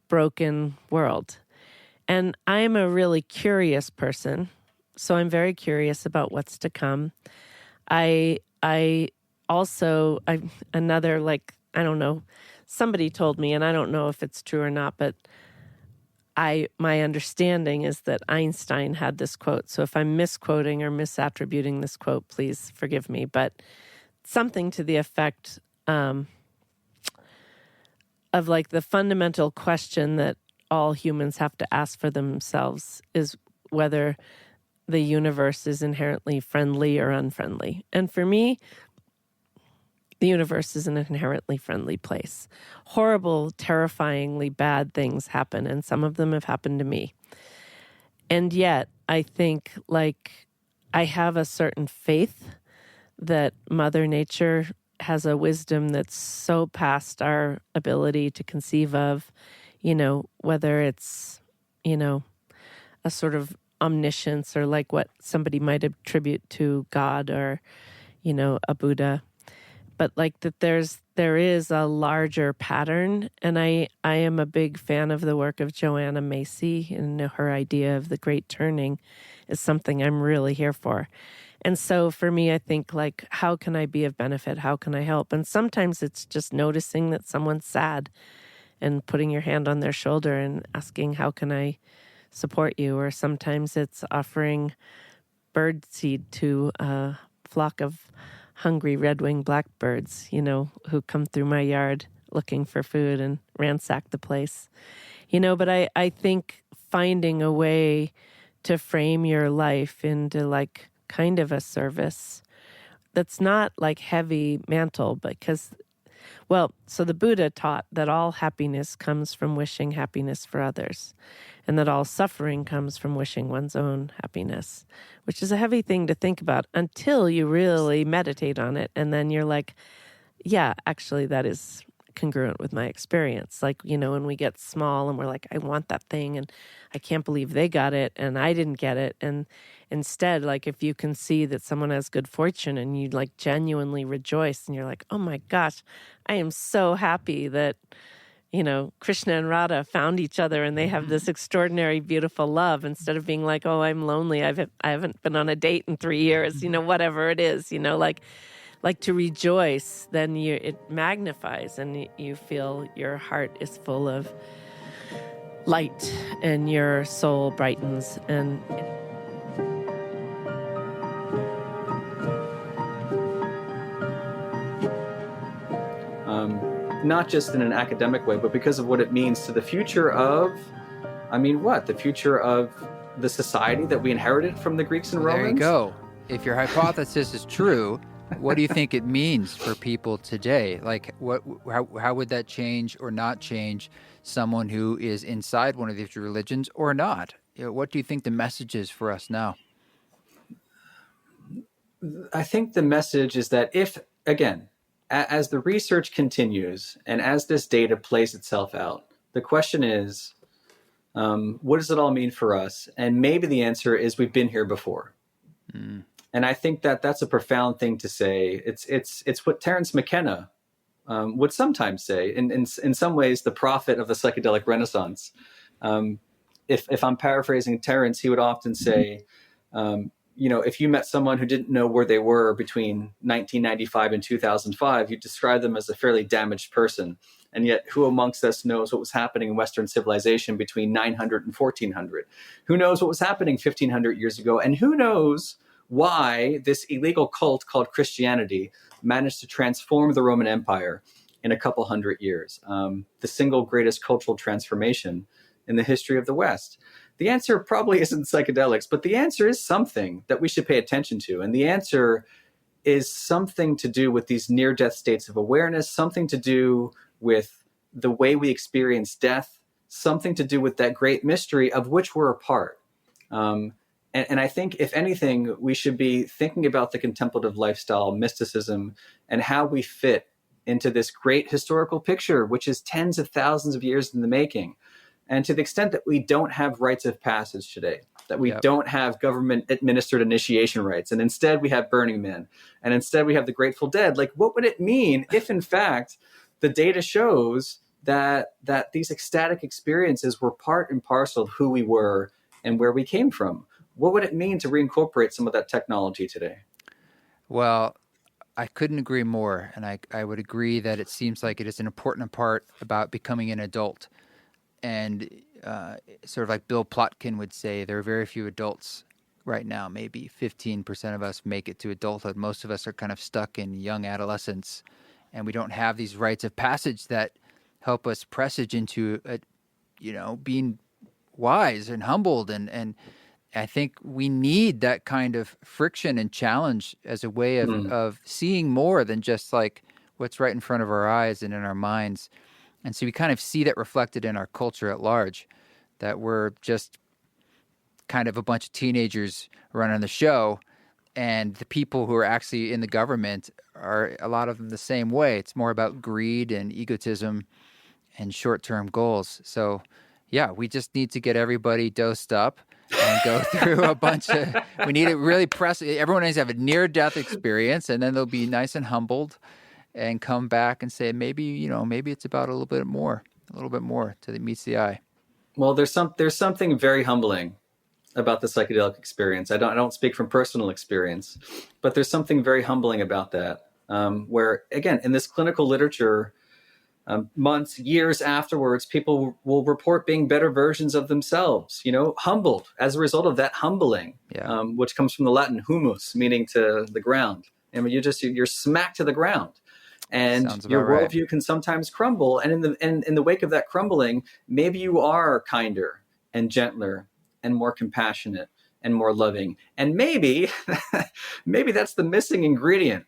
broken world. And I'm a really curious person. So I'm very curious about what's to come. I also, another, like, I don't know, somebody told me, and I don't know if it's true or not, but my understanding is that Einstein had this quote. So if I'm misquoting or misattributing this quote, please forgive me. But something to the effect of like the fundamental question that all humans have to ask for themselves is whether the universe is inherently friendly or unfriendly. And for me, the universe is an inherently friendly place. Horrible, terrifyingly bad things happen, and some of them have happened to me. And yet, I think, like, I have a certain faith that Mother Nature has a wisdom that's so past our ability to conceive of, whether it's, a sort of omniscience or like what somebody might attribute to God or, a Buddha. But like that there is a larger pattern. And I am a big fan of the work of Joanna Macy, and her idea of the Great Turning is something I'm really here for. And so for me, I think, like, how can I be of benefit? How can I help? And sometimes it's just noticing that someone's sad and putting your hand on their shoulder and asking, how can I support you? Or sometimes it's offering bird seed to a flock of hungry red-winged blackbirds, who come through my yard looking for food and ransack the place. But I think finding a way to frame your life into like kind of a service that's not like heavy mantle, because, so the Buddha taught that all happiness comes from wishing happiness for others, and that all suffering comes from wishing one's own happiness, which is a heavy thing to think about until you really meditate on it. And then you're like, yeah, actually, that is congruent with my experience. Like, when we get small and we're like, I want that thing and I can't believe they got it and I didn't get it. And instead, like, if you can see that someone has good fortune and you like genuinely rejoice and you're like, oh my gosh, I am so happy that, Krishna and Radha found each other and they have this extraordinary, beautiful love, instead of being like, oh, I'm lonely. I haven't been on a date in 3 years, whatever it is, like to rejoice, then it magnifies and you feel your heart is full of light and your soul brightens. And not just in an academic way, but because of what it means to the future of, the future of the society that we inherited from the Greeks and Romans. There you go. If your hypothesis is true, what do you think it means for people today? Like, how would that change or not change someone who is inside one of these religions or not? What do you think the message is for us now? I think the message is that as the research continues and as this data plays itself out, the question is, what does it all mean for us? And maybe the answer is we've been here before. Mm. And I think that that's a profound thing to say. It's what Terence McKenna would sometimes say. In some ways, the prophet of the psychedelic Renaissance. If I'm paraphrasing Terence, he would often say, if you met someone who didn't know where they were between 1995 and 2005, you'd describe them as a fairly damaged person. And yet, who amongst us knows what was happening in Western civilization between 900 and 1400? Who knows what was happening 1500 years ago? And who knows why this illegal cult called Christianity managed to transform the Roman Empire in a couple hundred years, the single greatest cultural transformation in the history of the West? The answer probably isn't psychedelics, but the answer is something that we should pay attention to. And the answer is something to do with these near-death states of awareness, something to do with the way we experience death, something to do with that great mystery of which we're a part. And I think, if anything, we should be thinking about the contemplative lifestyle, mysticism, and how we fit into this great historical picture, which is tens of thousands of years in the making. And to the extent that we don't have rites of passage today, that we don't have government administered initiation rites, and instead we have Burning Man, and instead we have the Grateful Dead, like, what would it mean if, in fact, the data shows that these ecstatic experiences were part and parcel of who we were and where we came from? What would it mean to reincorporate some of that technology today? Well, I couldn't agree more. And I would agree that it seems like it is an important part about becoming an adult. And sort of like Bill Plotkin would say, there are very few adults right now. Maybe 15% of us make it to adulthood. Most of us are kind of stuck in young adolescence. And we don't have these rites of passage that help us presage into, being wise and humbled. And I think we need that kind of friction and challenge as a way of seeing more than just like what's right in front of our eyes and in our minds. And so we kind of see that reflected in our culture at large, that we're just kind of a bunch of teenagers running the show, and the people who are actually in the government are, a lot of them, the same way. It's more about greed and egotism and short-term goals. So, yeah, we just need to get everybody dosed up and go through a bunch of, we need to really press, everyone needs to have a near-death experience, and then they'll be nice and humbled and come back and say, maybe it's about a little bit more till it meets the eye. Well, there's something very humbling about the psychedelic experience. I don't speak from personal experience, but there's something very humbling about that, where, again, in this clinical literature, months, years afterwards, people will report being better versions of themselves, humbled as a result of that humbling, which comes from the Latin humus, meaning to the ground. And you're smacked to the ground, and your worldview can sometimes crumble. And in the wake of that crumbling, maybe you are kinder and gentler and more compassionate and more loving. And maybe that's the missing ingredient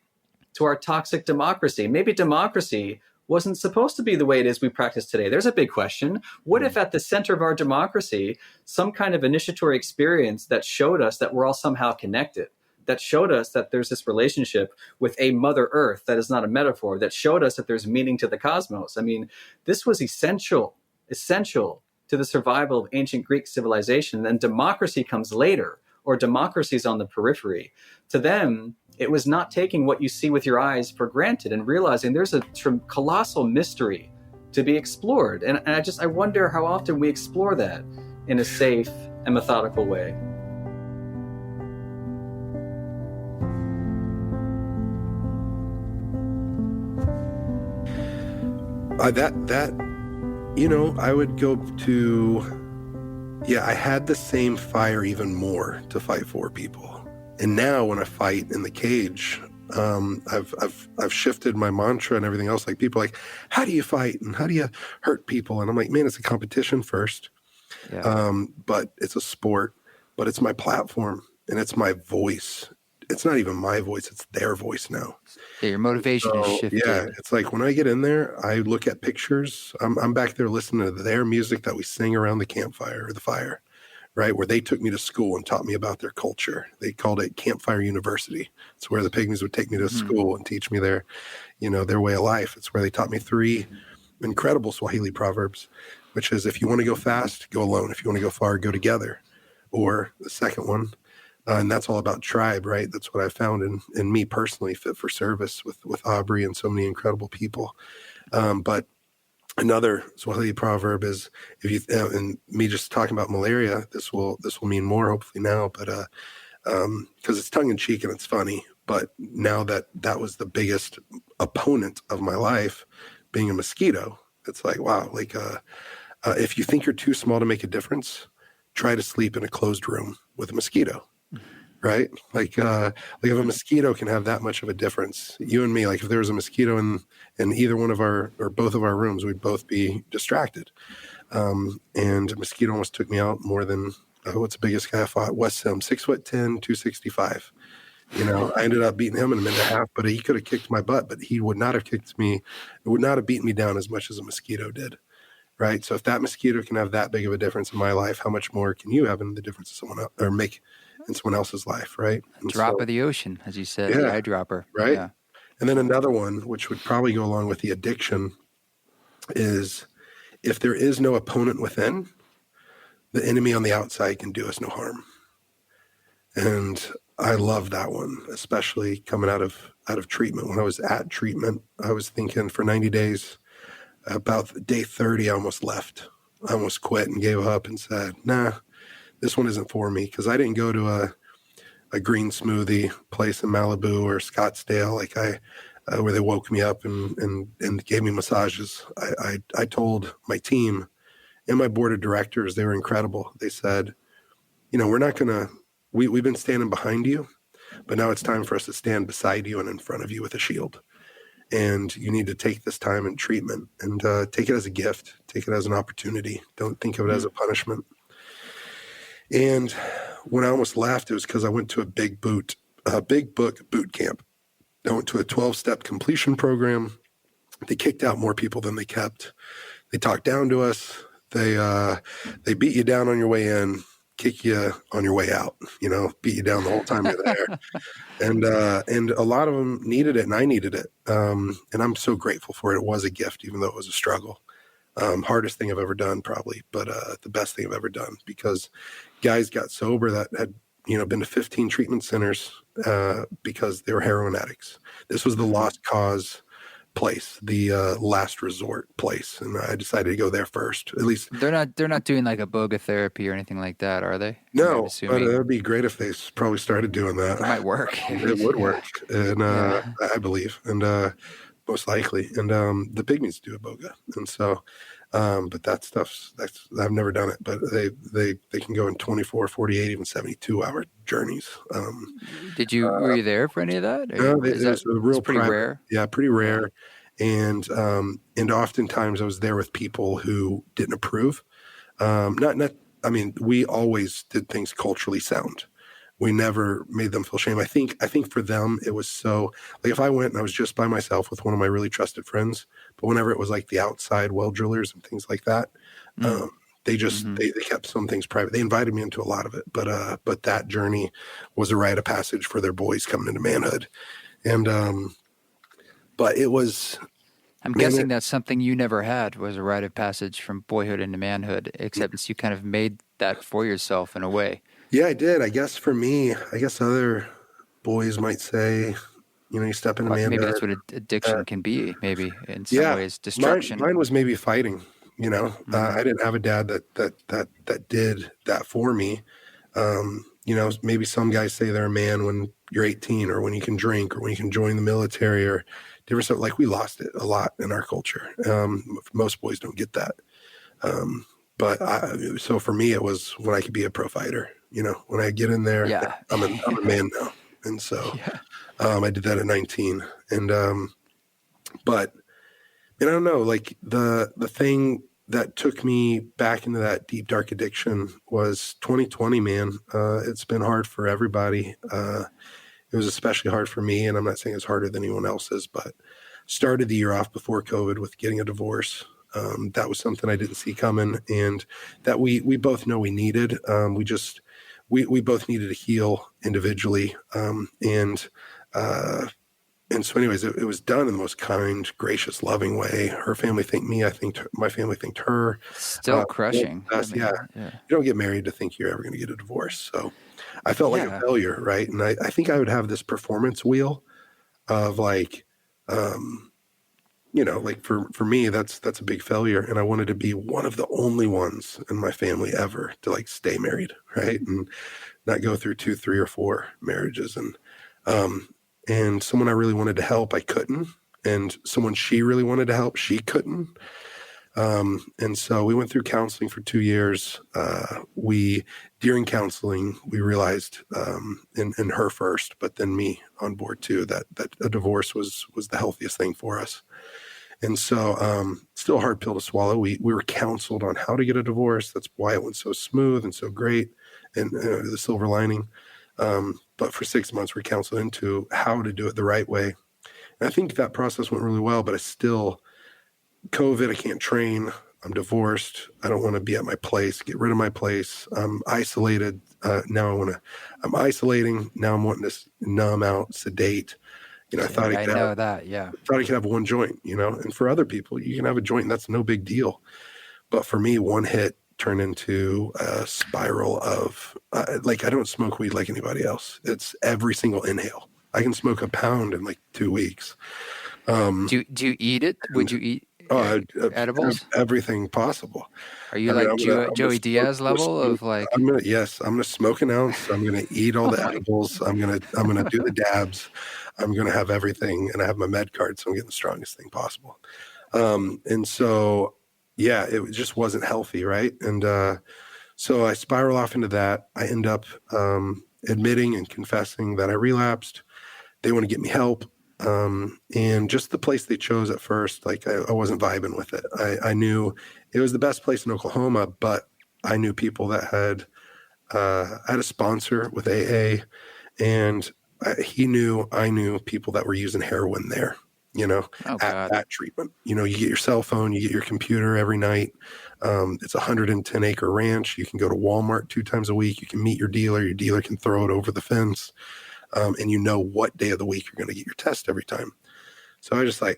to our toxic democracy. Maybe democracy wasn't supposed to be the way it is we practice today. There's a big question. What if at the center of our democracy, some kind of initiatory experience that showed us that we're all somehow connected, that showed us that there's this relationship with a Mother Earth that is not a metaphor, that showed us that there's meaning to the cosmos? I mean, this was essential to the survival of ancient Greek civilization. Then democracy comes later, or democracy is on the periphery. To them, it was not taking what you see with your eyes for granted and realizing there's a colossal mystery to be explored. And I wonder how often we explore that in a safe and methodical way. I would go to, I had the same fire even more to fight for people. And now when I fight in the cage, I've shifted my mantra and everything else. Like, people are like, how do you fight and how do you hurt people? And I'm like, man, it's a competition first. But it's a sport, but it's my platform and it's my voice. It's not even my voice, it's their voice now. Yeah, your motivation is shifted. Yeah, it's like when I get in there, I look at pictures. I'm back there listening to their music that we sing around the campfire or the fire, right? Where they took me to school and taught me about their culture. They called it Campfire University. It's where the Pygmies would take me to school and teach me their way of life. It's where they taught me 3 incredible Swahili proverbs, which is, if you want to go fast, go alone. If you want to go far, go together. Or the second one, and that's all about tribe, right? That's what I found in me personally, fit for service with Aubrey and so many incredible people. But another Swahili proverb is, if you and me just talking about malaria, this will mean more hopefully now, but because it's tongue in cheek and it's funny. But now that was the biggest opponent of my life, being a mosquito. It's like, wow, like if you think you're too small to make a difference, try to sleep in a closed room with a mosquito. Right? Like if a mosquito can have that much of a difference, you and me, like if there was a mosquito in either one of our, or both of our rooms, we'd both be distracted. And a mosquito almost took me out more than, what's the biggest guy I fought? Wes Sim, 6'10", 265. I ended up beating him in a minute and a half, but he could have kicked my butt, but he would not have beaten me down as much as a mosquito did. right? So if that mosquito can have that big of a difference in my life, how much more can you have in the difference of someone else, or make in someone else's life, right? And Drop of the ocean, as you said, the eyedropper. Right. Yeah. And then another one, which would probably go along with the addiction, is if there is no opponent within, the enemy on the outside can do us no harm. And I love that one, especially coming out of treatment. When I was at treatment, I was thinking for 90 days, about day 30, I almost left. I almost quit and gave up and said, nah, this one isn't for me. Because I didn't go to a green smoothie place in Malibu or Scottsdale, like where they woke me up and gave me massages. I told my team and my board of directors, they were incredible. They said, we're not going to, we've been standing behind you, but now it's time for us to stand beside you and in front of you with a shield. And you need to take this time in treatment and take it as a gift, take it as an opportunity. Don't think of it as a punishment. And when I almost left, it was because I went to a big book boot camp. I went to a 12-step completion program. They kicked out more people than they kept. They talked down to us. They beat you down on your way in, kick you on your way out, beat you down the whole time you're there. And a lot of them needed it, and I needed it. And I'm so grateful for it. It was a gift, even though it was a struggle. Hardest thing I've ever done, probably, but the best thing I've ever done, because guys got sober that had, been to 15 treatment centers because they were heroin addicts. This was the lost cause place, the last resort place, and I decided to go there first. At least they're not doing like a boga therapy or anything like that, are they? No, but it would be great if they probably started doing that. It might work. It would work, and I believe, and most likely, and the pygmies do a boga, and so. But that's I've never done it, but they can go in 24, 48, even 72 hour journeys. Were you there for any of that? No, it's pretty rare. Yeah, pretty rare. And oftentimes I was there with people who didn't approve. We always did things culturally sound. We never made them feel shame. I think for them, it was so, like, if I went and I was just by myself with one of my really trusted friends, but whenever it was like the outside well drillers and things like that, they kept some things private. They invited me into a lot of it, but that journey was a rite of passage for their boys coming into manhood. And, but it was, I'm guessing that's something you never had, was a rite of passage from boyhood into manhood, except you kind of made that for yourself in a way. Yeah, I did. I guess for me, other boys might say, you step into manhood. Maybe that's what addiction can be, maybe in some ways, destruction. Mine was maybe fighting, I didn't have a dad that did that for me. Maybe some guys say they're a man when you're 18 or when you can drink or when you can join the military or different stuff. Like, we lost it a lot in our culture. Most boys don't get that. So for me, it was when I could be a pro fighter. When I get in there, I'm a man now. And so I did that at 19. And but I don't know, like the thing that took me back into that deep, dark addiction was 2020, man. It's been hard for everybody. It was especially hard for me, and I'm not saying it's harder than anyone else's, but started the year off before COVID with getting a divorce. That was something I didn't see coming, and that we both know we needed. We both needed to heal individually. And so anyways, it was done in the most kind, gracious, loving way. Her family thanked me. I think my family thanked her. Still crushing. You don't get married to think you're ever going to get a divorce. So I felt like a failure. Right. And I think I would have this performance wheel of like, like for me, that's a big failure. And I wanted to be one of the only ones in my family ever to like stay married, right? And not go through 2, 3, or 4 marriages. And someone I really wanted to help, I couldn't. And someone she really wanted to help, she couldn't. And so we went through counseling for 2 years. During counseling, we realized, in her first, but then me on board too, that a divorce was the healthiest thing for us. And so, still a hard pill to swallow. We were counseled on how to get a divorce. That's why it went so smooth and so great. And the silver lining. But for 6 months, we counseled into how to do it the right way. And I think that process went really well, but COVID, I can't train. I'm divorced. I don't want to be at my place. Get rid of my place. I'm isolated. I'm isolating. Now I'm wanting to numb out, sedate. You know, I thought I could have one joint, you know, and for other people, you can have a joint and that's no big deal. But for me, one hit turned into a spiral of like, I don't smoke weed like anybody else. It's every single inhale. I can smoke a pound in like 2 weeks. Do you eat it? Would you eat edibles? Everything possible. Are you Joey Diaz level of like? I'm gonna smoke an ounce. I'm gonna eat all the edibles. I'm gonna do the dabs. I'm gonna have everything, and I have my med card, so I'm getting the strongest thing possible. And so, yeah, it just wasn't healthy, right? And so I spiral off into that. I end up admitting and confessing that I relapsed. They want to get me help. And just the place they chose at first, like I wasn't vibing with it. I knew it was the best place in Oklahoma, but I knew people that had a sponsor with AA, and I knew people that were using heroin there, you know, at that treatment. You know, you get your cell phone, you get your computer every night. It's a 110-acre ranch. You can go to Walmart 2 times a week. You can meet your dealer. Your dealer can throw it over the fence. And you know what day of the week you're going to get your test every time. So I was just like,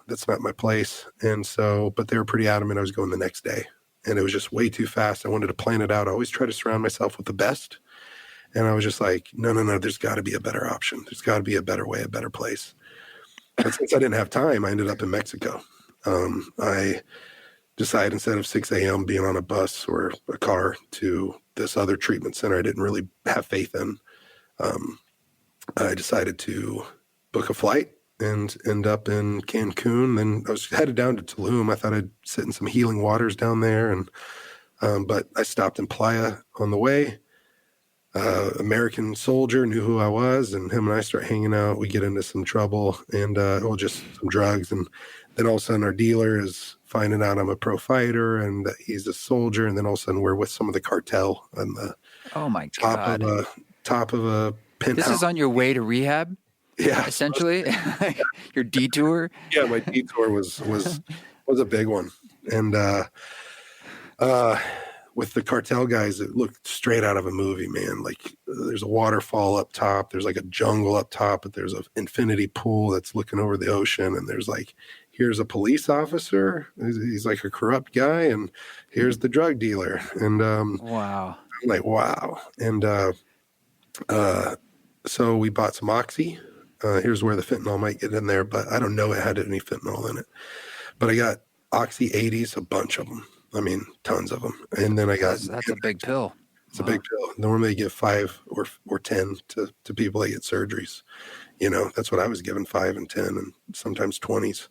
that's not my place. And so, but they were pretty adamant I was going the next day. And it was just way too fast. I wanted to plan it out. I always try to surround myself with the best. And I was just like, no, there's got to be a better option. There's got to be a better way, a better place. But since I didn't have time, I ended up in Mexico. I decided instead of 6 a.m. being on a bus or a car to this other treatment center I didn't really have faith in, I decided to book a flight and end up in Cancun. Then I was headed down to Tulum. I thought I'd sit in some healing waters down there. And but I stopped in Playa on the way. American soldier knew who I was, and him and I start hanging out. We get into some trouble and just some drugs. And then all of a sudden our dealer is finding out I'm a pro fighter and that he's a soldier. And then all of a sudden we're with some of the cartel on the top of a penthouse. This is on your way to rehab? Yeah. Essentially? Your detour? Yeah, my detour was a big one. And with the cartel guys, it looked straight out of a movie, man. Like there's a waterfall up top, there's like a jungle up top, but there's an infinity pool that's looking over the ocean, and there's like, here's a police officer, he's like a corrupt guy, and here's the drug dealer. And wow. I'm like, wow. And so we bought some Oxy. Here's where the fentanyl might get in there, but I don't know it had any fentanyl in it. But I got Oxy 80s, a bunch of them. I mean, tons of them. And then I got... That's a big pill. It's a big pill. Normally you give 5 or 10 to people that get surgeries. You know, that's what I was given, 5 and 10 and sometimes 20s.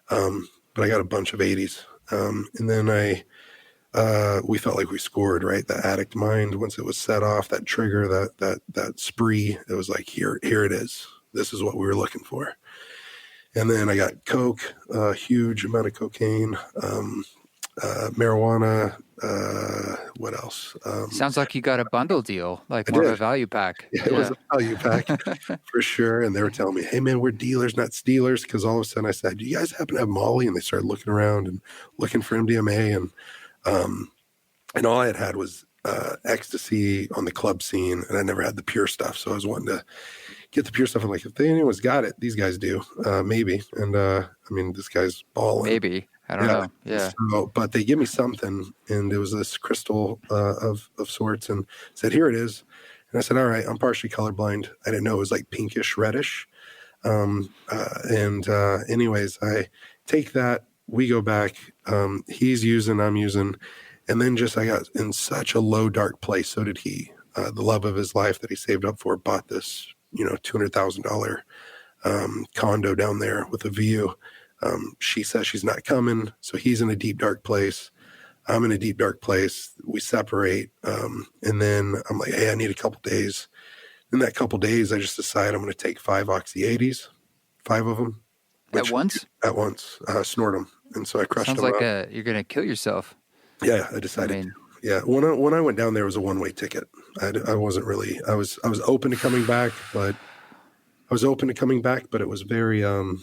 But I got a bunch of 80s. And then we felt like we scored, right? The addict mind, once it was set off, that trigger, that spree, it was like, here it is. This is what we were looking for. And then I got coke, a huge amount of cocaine, marijuana, what else? Sounds like you got a bundle deal, like more of a value pack. Yeah, it was a value pack for sure. And they were telling me, hey man, we're dealers, not stealers. Cause all of a sudden I said, do you guys happen to have Molly? And they started looking around and looking for MDMA. And all I had was ecstasy on the club scene, and I never had the pure stuff. So I was wanting to get the pure stuff. I'm like, if anyone's got it, these guys do, maybe. And I mean, this guy's balling. Maybe. I don't know. Yeah. So, but they give me something, and it was this crystal of sorts, and said, here it is. And I said, all right, I'm partially colorblind. I didn't know it was like pinkish reddish. Anyways, I take that. We go back. He's using, I'm using. And then I got in such a low, dark place. So did he. The love of his life that he saved up for bought this, $200,000 condo down there with a view. She says she's not coming. So he's in a deep, dark place. I'm in a deep, dark place. We separate. And then I'm like, hey, I need a couple days. In that couple days, I just decided I'm going to take 5 Oxy 80s, 5 of them. At once? At once. Snort them. And so I crushed them. Sounds like you're going to kill yourself. Yeah, I decided. Yeah, when I went down there, it was a one-way ticket. I wasn't really. I was open to coming back, but it was very. What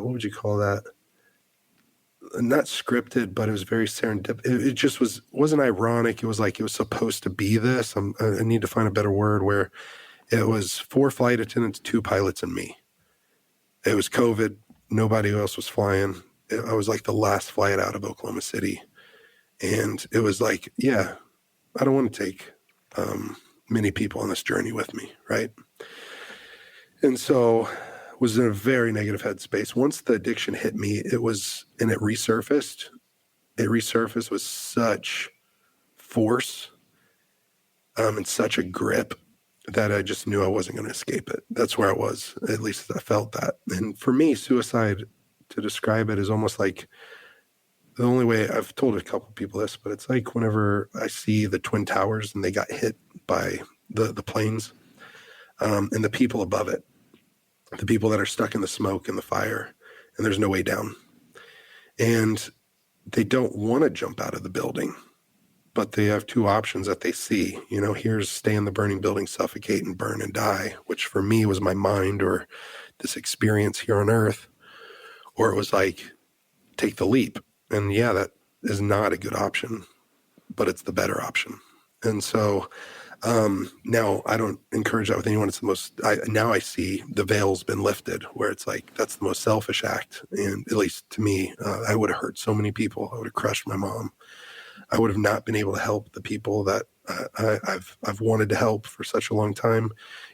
would you call that? not scripted, but it was very serendipitous. It just wasn't ironic. It was like it was supposed to be this. I need to find a better word, where it was 4 flight attendants, 2 pilots, and me. It was COVID. Nobody else was flying. I was like the last flight out of Oklahoma City. And it was like, yeah, I don't want to take many people on this journey with me, right? And so was in a very negative headspace. Once the addiction hit me, it resurfaced. It resurfaced with such force and such a grip that I just knew I wasn't going to escape it. That's where I was. At least I felt that. And for me, suicide, to describe it, is almost like the only way. I've told a couple people this, but it's like whenever I see the Twin Towers and they got hit by the planes and the people above it, the people that are stuck in the smoke and the fire, and there's no way down. And they don't want to jump out of the building, but they have 2 options that they see. Here's stay in the burning building, suffocate and burn and die, which for me was my mind or this experience here on earth. Or it was like, take the leap. And yeah, that is not a good option, but it's the better option. And so now I don't encourage that with anyone. It's now I see the veil's been lifted, where it's like, that's the most selfish act. And at least to me, I would have hurt so many people. I would have crushed my mom. I would have not been able to help the people that I've wanted to help for such a long time.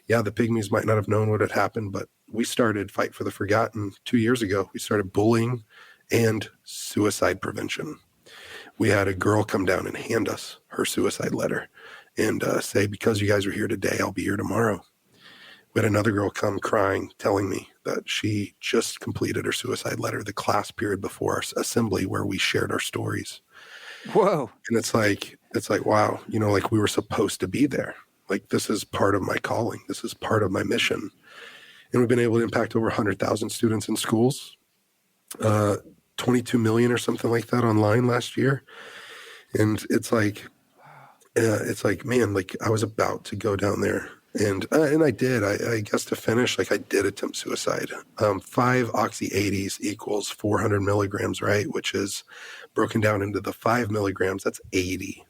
Yeah, the Pygmies might not have known what had happened, but we started Fight for the Forgotten 2 years ago. We started bullying and suicide prevention. We had a girl come down and hand us her suicide letter and say, because you guys are here today, I'll be here tomorrow. We had another girl come crying, telling me that she just completed her suicide letter the class period before our assembly, where we shared our stories. Whoa. And it's like, wow, like we were supposed to be there. Like, this is part of my calling. This is part of my mission. And we've been able to impact over 100,000 students in schools, 22 million or something like that online last year. And it's like, man, like I was about to go down there. And I did. I guess to finish, like I did attempt suicide. 5 Oxy 80s equals 400 milligrams, right? Which is broken down into the 5 milligrams. That's 80.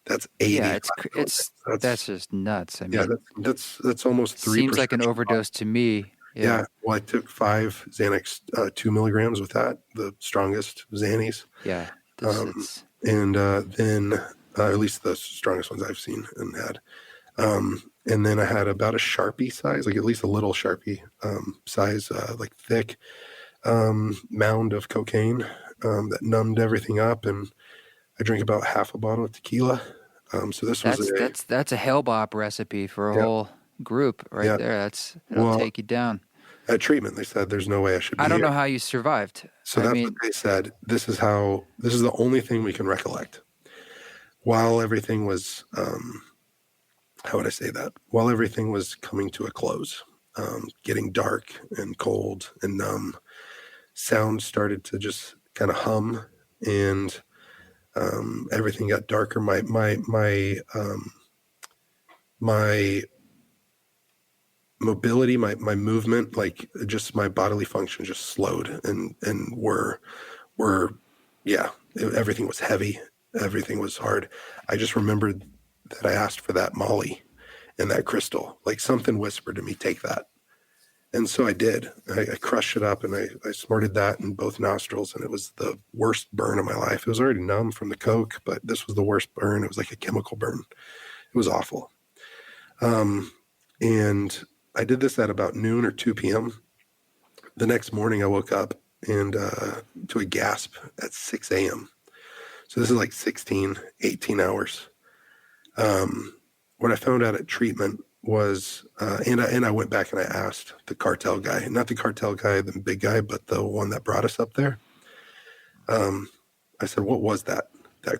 That's 80. Yeah, that's just nuts. I mean, yeah, that's almost 3%. Seems like an overdose to me. Yeah. Well, I took 5 Xanax, 2 milligrams with that, the strongest Xannies. Yeah. And then at least the strongest ones I've seen and had. And then I had about a Sharpie size, like at least a little Sharpie size, like thick mound of cocaine that numbed everything up. And I drank about half a bottle of tequila. So that's a Hale-Bopp recipe for a whole group right there. It'll take you down. At treatment, they said there's no way I should be I don't here. know how you survived. So that's what they said. This is the only thing we can recollect. While everything was, how would I say that? While everything was coming to a close, getting dark and cold and numb, sound started to just kind of hum, and everything got darker. My mobility, my movement, like just my bodily function just slowed and everything was heavy. Everything was hard. I just remembered that I asked for that Molly and that crystal, like something whispered to me, take that. And so I did. I crushed it up and I snorted that in both nostrils, and it was the worst burn of my life. It was already numb from the coke, but this was the worst burn. It was like a chemical burn. It was awful. And I did this at about noon or 2 p.m. The next morning I woke up and to a gasp at 6 a.m. So this is like 18 hours. What I found out at treatment was, and I went back and I asked the cartel guy, not the cartel guy, the big guy, but the one that brought us up there. I said, what was that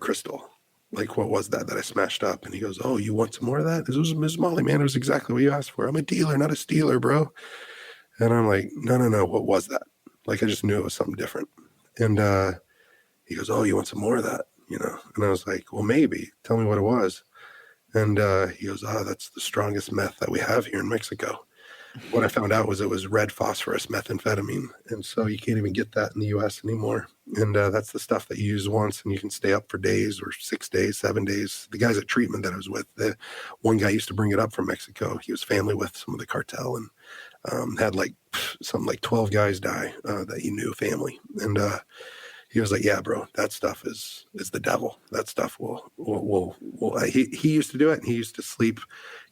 crystal? Like, what was that I smashed up? And he goes, oh, you want some more of that? This was Ms. Molly, man. It was exactly what you asked for. I'm a dealer, not a stealer, bro. And I'm like, no. What was that? Like, I just knew it was something different. And he goes, oh, you want some more of that? And I was like, well, maybe. Tell me what it was. And he goes, that's the strongest meth that we have here in Mexico. what I found out was it was red phosphorus methamphetamine. And so you can't even get that in the US anymore. And that's the stuff that you use once and you can stay up for days or 6 days, 7 days. The guys at treatment that I was with, one guy used to bring it up from Mexico. He was family with some of the cartel and had like something like 12 guys die that he knew, family. And he was like, yeah, bro, that stuff is the devil. That stuff will he used to do it. And he used to sleep,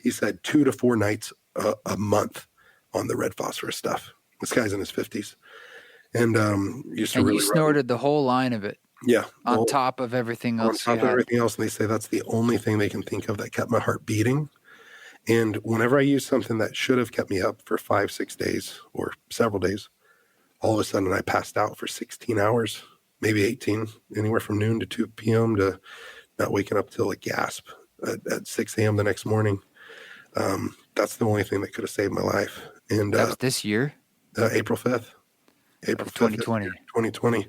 he said 2 to 4 nights a month on the red phosphorus stuff. This guy's in his 50s. And used to and really you snorted the whole line of it. Yeah. On top of everything else. On top of everything else. And they say that's the only thing they can think of that kept my heart beating. And whenever I used something that should have kept me up for 5-6 days or several days, all of a sudden I passed out for 16 hours, maybe 18, anywhere from noon to 2 p.m. to not waking up till a gasp at 6 a.m. the next morning. That's the only thing that could have saved my life. And that was this year? April 5th. April 2020. 2020.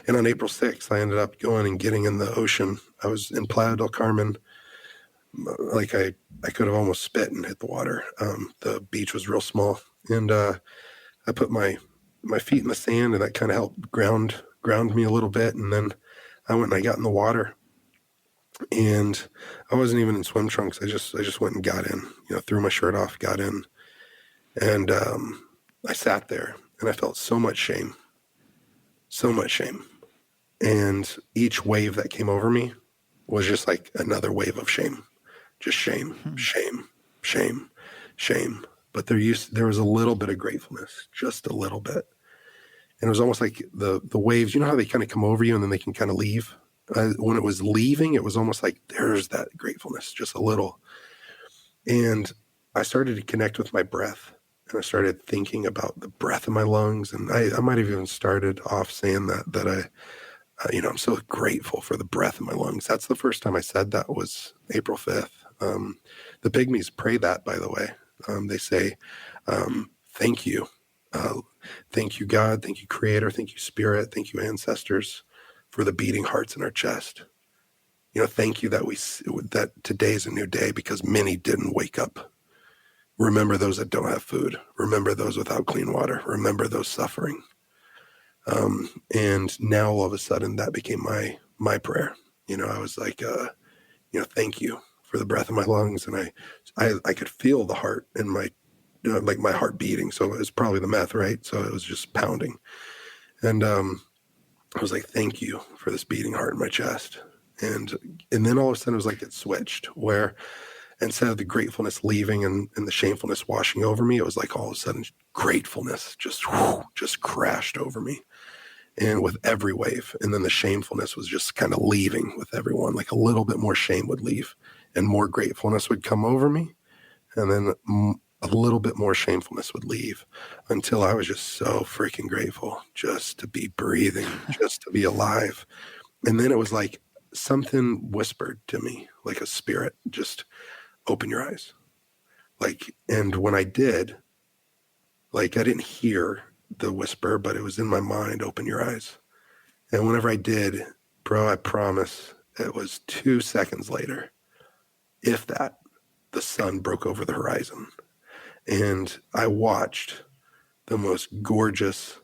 And on April 6th, I ended up going and getting in the ocean. I was in Playa del Carmen. Like I could have almost spit and hit the water. The beach was real small. And I put my feet in the sand, and that kind of helped ground me a little bit. And then I went and I got in the water. And I wasn't even in swim trunks. I just went and got in, threw my shirt off, got in. And I sat there and I felt so much shame. And each wave that came over me was just like another wave of shame. Just shame. But there was a little bit of gratefulness, just a little bit. And it was almost like the waves, you know how they kind of come over you and then they can kind of leave? When it was leaving, it was almost like there's that gratefulness, just a little. And I started to connect with my breath. And I started thinking about the breath in my lungs. And I might have even started off saying that I'm so grateful for the breath in my lungs. That's the first time I said that was April 5th. The Pygmies pray that, by the way. They say, thank you. Thank you, God. Thank you, Creator. Thank you, Spirit. Thank you, ancestors, for the beating hearts in our chest. Thank you that today is a new day because many didn't wake up. Remember those that don't have food. Remember those without clean water. Remember those suffering. And now all of a sudden that became my prayer. I was like, thank you for the breath in my lungs. And I could feel the heart in my, like my heart beating. So it was probably the meth, right? So it was just pounding. And I was like, thank you for this beating heart in my chest. And then all of a sudden it was like it switched where instead of the gratefulness leaving and the shamefulness washing over me, it was like all of a sudden gratefulness just crashed over me. And with every wave. And then the shamefulness was just kind of leaving with everyone. Like a little bit more shame would leave and more gratefulness would come over me. And then a little bit more shamefulness would leave until I was just so freaking grateful just to be breathing, just to be alive. And then it was like something whispered to me, like a spirit, just open your eyes. And when I did, I didn't hear the whisper, but it was in my mind, open your eyes. And whenever I did, bro, I promise it was 2 seconds later, if that, the sun broke over the horizon. And I watched the most gorgeous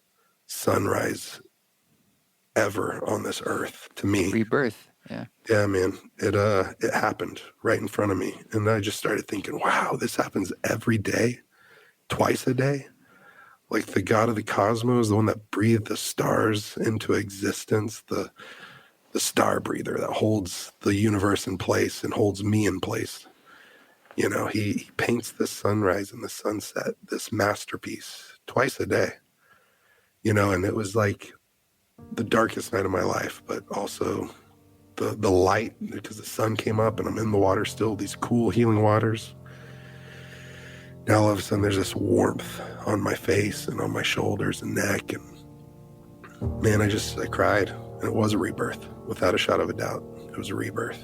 sunrise ever on this earth to me. Rebirth. Yeah. Yeah, man. It happened right in front of me. And I just started thinking, wow, this happens every day, twice a day. Like the God of the cosmos, the one that breathed the stars into existence, the star breather that holds the universe in place and holds me in place. He paints the sunrise and the sunset, this masterpiece, twice a day. And it was like the darkest night of my life, but also the light, because the sun came up and I'm in the water still, these cool healing waters. Now all of a sudden there's this warmth on my face and on my shoulders and neck. And man, I cried. And it was a rebirth, without a shadow of a doubt. It was a rebirth.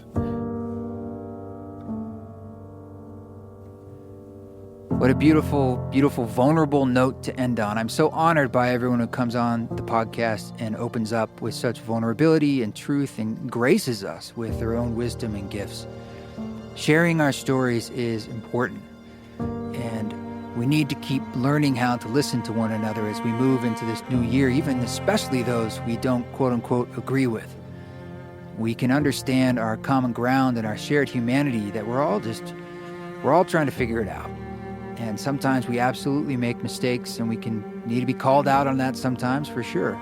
What a beautiful, beautiful, vulnerable note to end on. I'm so honored by everyone who comes on the podcast and opens up with such vulnerability and truth and graces us with their own wisdom and gifts. Sharing our stories is important. And We need to keep learning how to listen to one another as we move into this new year, even especially those we don't quote-unquote agree with. We can understand our common ground and our shared humanity, that we're all trying to figure it out. And sometimes we absolutely make mistakes, and we can need to be called out on that sometimes, for sure.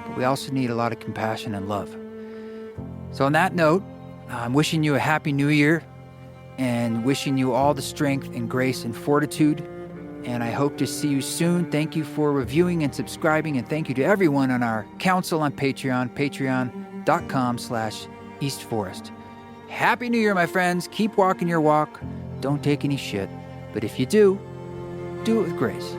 But we also need a lot of compassion and love. So on that note, I'm wishing you a happy new year and wishing you all the strength and grace and fortitude. And I hope to see you soon. Thank you for reviewing and subscribing. And thank you to everyone on our council on Patreon, patreon.com/EastForest. Happy New Year, my friends. Keep walking your walk. Don't take any shit. But if you do, do it with grace.